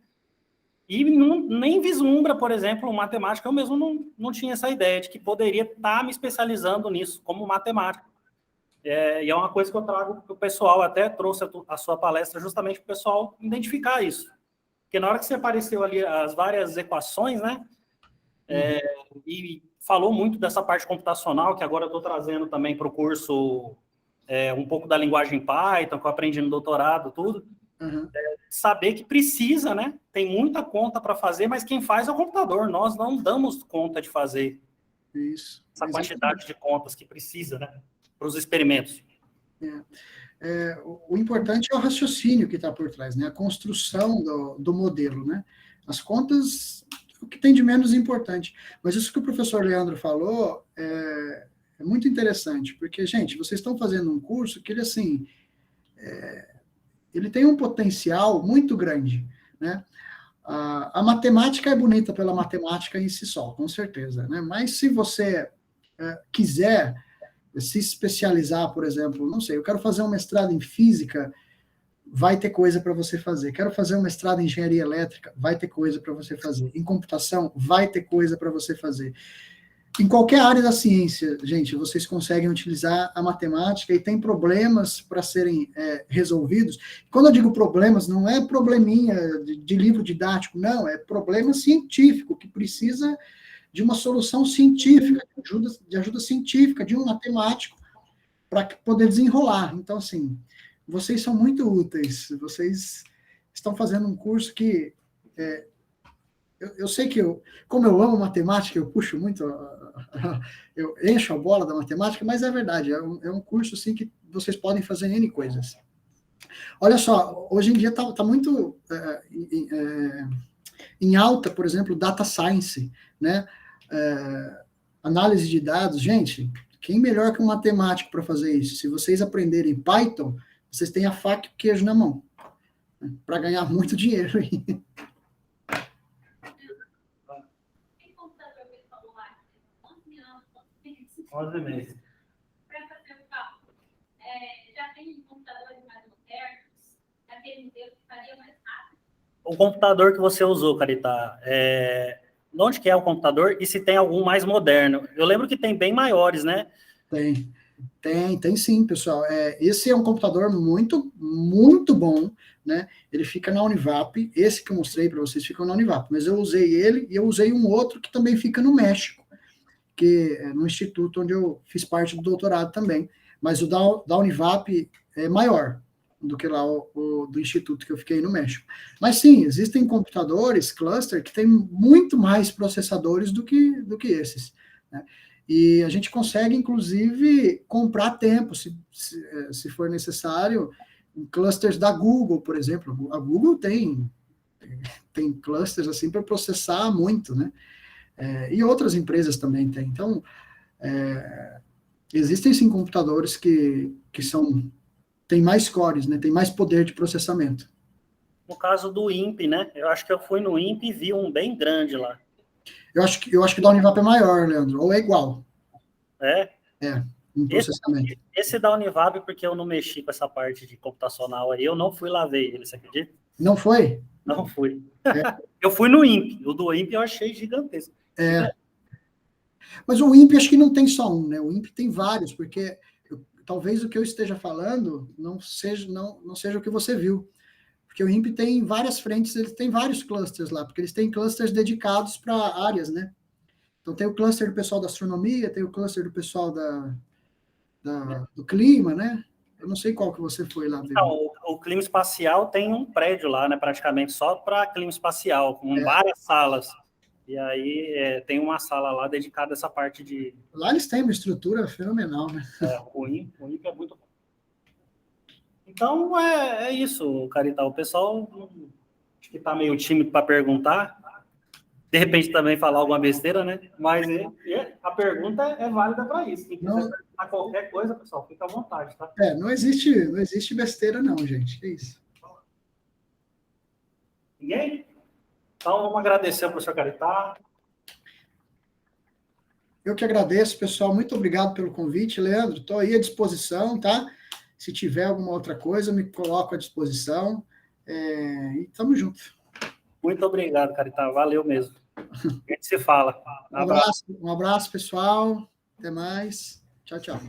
E nem vislumbra, por exemplo, matemática. Eu mesmo não tinha essa ideia de que poderia estar me especializando nisso, como matemática. E é uma coisa que eu trago para o pessoal, até trouxe a sua palestra justamente para o pessoal identificar isso. Porque na hora que você apareceu ali as várias equações, né, e falou muito dessa parte computacional, que agora eu estou trazendo também para o curso um pouco da linguagem Python, que eu aprendi no doutorado, tudo. Saber que precisa, né? Tem muita conta para fazer, mas quem faz é o computador. Nós não damos conta de fazer essa quantidade de contas que precisa, né? Para os experimentos. O importante é o raciocínio que está por trás, né? A construção do modelo, né? As contas, o que tem de menos importante. Mas isso que o professor Leandro falou é muito interessante, porque, gente, vocês estão fazendo um curso que ele, assim, ele tem um potencial muito grande, né? A matemática é bonita pela matemática em si só, com certeza, né? Mas se você quiser se especializar, por exemplo, não sei, eu quero fazer um mestrado em física, vai ter coisa para você fazer. Quero fazer um mestrado em engenharia elétrica, vai ter coisa para você fazer. Em computação, vai ter coisa para você fazer. Em qualquer área da ciência, gente, vocês conseguem utilizar a matemática e tem problemas para serem resolvidos. Quando eu digo problemas, não é probleminha de livro didático, não, é problema científico, que precisa de uma solução científica, de ajuda científica, de um matemático, para poder desenrolar. Então, assim, vocês são muito úteis, vocês estão fazendo um curso que... Eu sei que, como eu amo matemática, eu puxo muito, eu encho a bola da matemática, mas é verdade, é um curso assim, que vocês podem fazer N coisas. Olha só, hoje em dia está muito em alta, por exemplo, data science, né? Análise de dados. Gente, quem melhor que um matemático para fazer isso? Se vocês aprenderem Python, vocês têm a faca e o queijo na mão, né? Para ganhar muito dinheiro aí. 11 meses. Para fazer o cálculo, já tem computadores mais modernos, aquele modelo que faria mais rápido? O computador que você usou, Caritá, de onde que é o computador e se tem algum mais moderno? Eu lembro que tem bem maiores, né? Tem sim, pessoal. Esse é um computador muito, muito bom, né? Ele fica na Univap, esse que eu mostrei para vocês fica na Univap, mas eu usei ele e eu usei um outro que também fica no México, que é no instituto onde eu fiz parte do doutorado também, mas o da Univap é maior do que lá o do instituto que eu fiquei no México. Mas sim, existem computadores, cluster, que tem muito mais processadores do que esses, né? E a gente consegue, inclusive, comprar tempo, se for necessário, em clusters da Google, por exemplo. A Google tem clusters assim para processar muito, né? E outras empresas também têm. Então, existem sim computadores que têm mais cores, né? Tem mais poder de processamento. No caso do INPE, né? Eu acho que eu fui no INPE e vi um bem grande lá. Eu acho que o da Univap é maior, Leandro, ou é igual. Em processamento. Esse da Univap, porque eu não mexi com essa parte de computacional aí, eu não fui lá ver ele, você acredita? Não foi? Não fui. Eu fui no INPE. O do INPE eu achei gigantesco. Mas o INPE acho que não tem só um, né? O INPE tem vários, porque talvez o que eu esteja falando não seja o que você viu. Porque o INPE tem várias frentes, eles têm vários clusters lá, porque eles têm clusters dedicados para áreas, né? Então tem o cluster do pessoal da astronomia, tem o cluster do pessoal do clima, né? Eu não sei qual que você foi lá ver. O clima espacial tem um prédio lá, né? Praticamente só para clima espacial, com várias salas. E aí tem uma sala lá dedicada a essa parte de... Lá eles têm uma estrutura fenomenal, né? O INPE é muito bom. Então, é isso, Caritá. O pessoal acho que está meio tímido para perguntar. De repente também falar alguma besteira, né? Mas a pergunta é válida para isso. Quem quiser perguntar qualquer coisa, pessoal, fica à vontade, tá? Não existe besteira não, gente. É isso. Ninguém? Então, vamos agradecer ao professor Caritá. Eu que agradeço, pessoal. Muito obrigado pelo convite, Leandro. Estou aí à disposição, tá? Se tiver alguma outra coisa, me coloco à disposição. E tamo junto. Muito obrigado, Caritá. Valeu mesmo. A gente se fala. Um abraço, pessoal. Até mais. Tchau, tchau.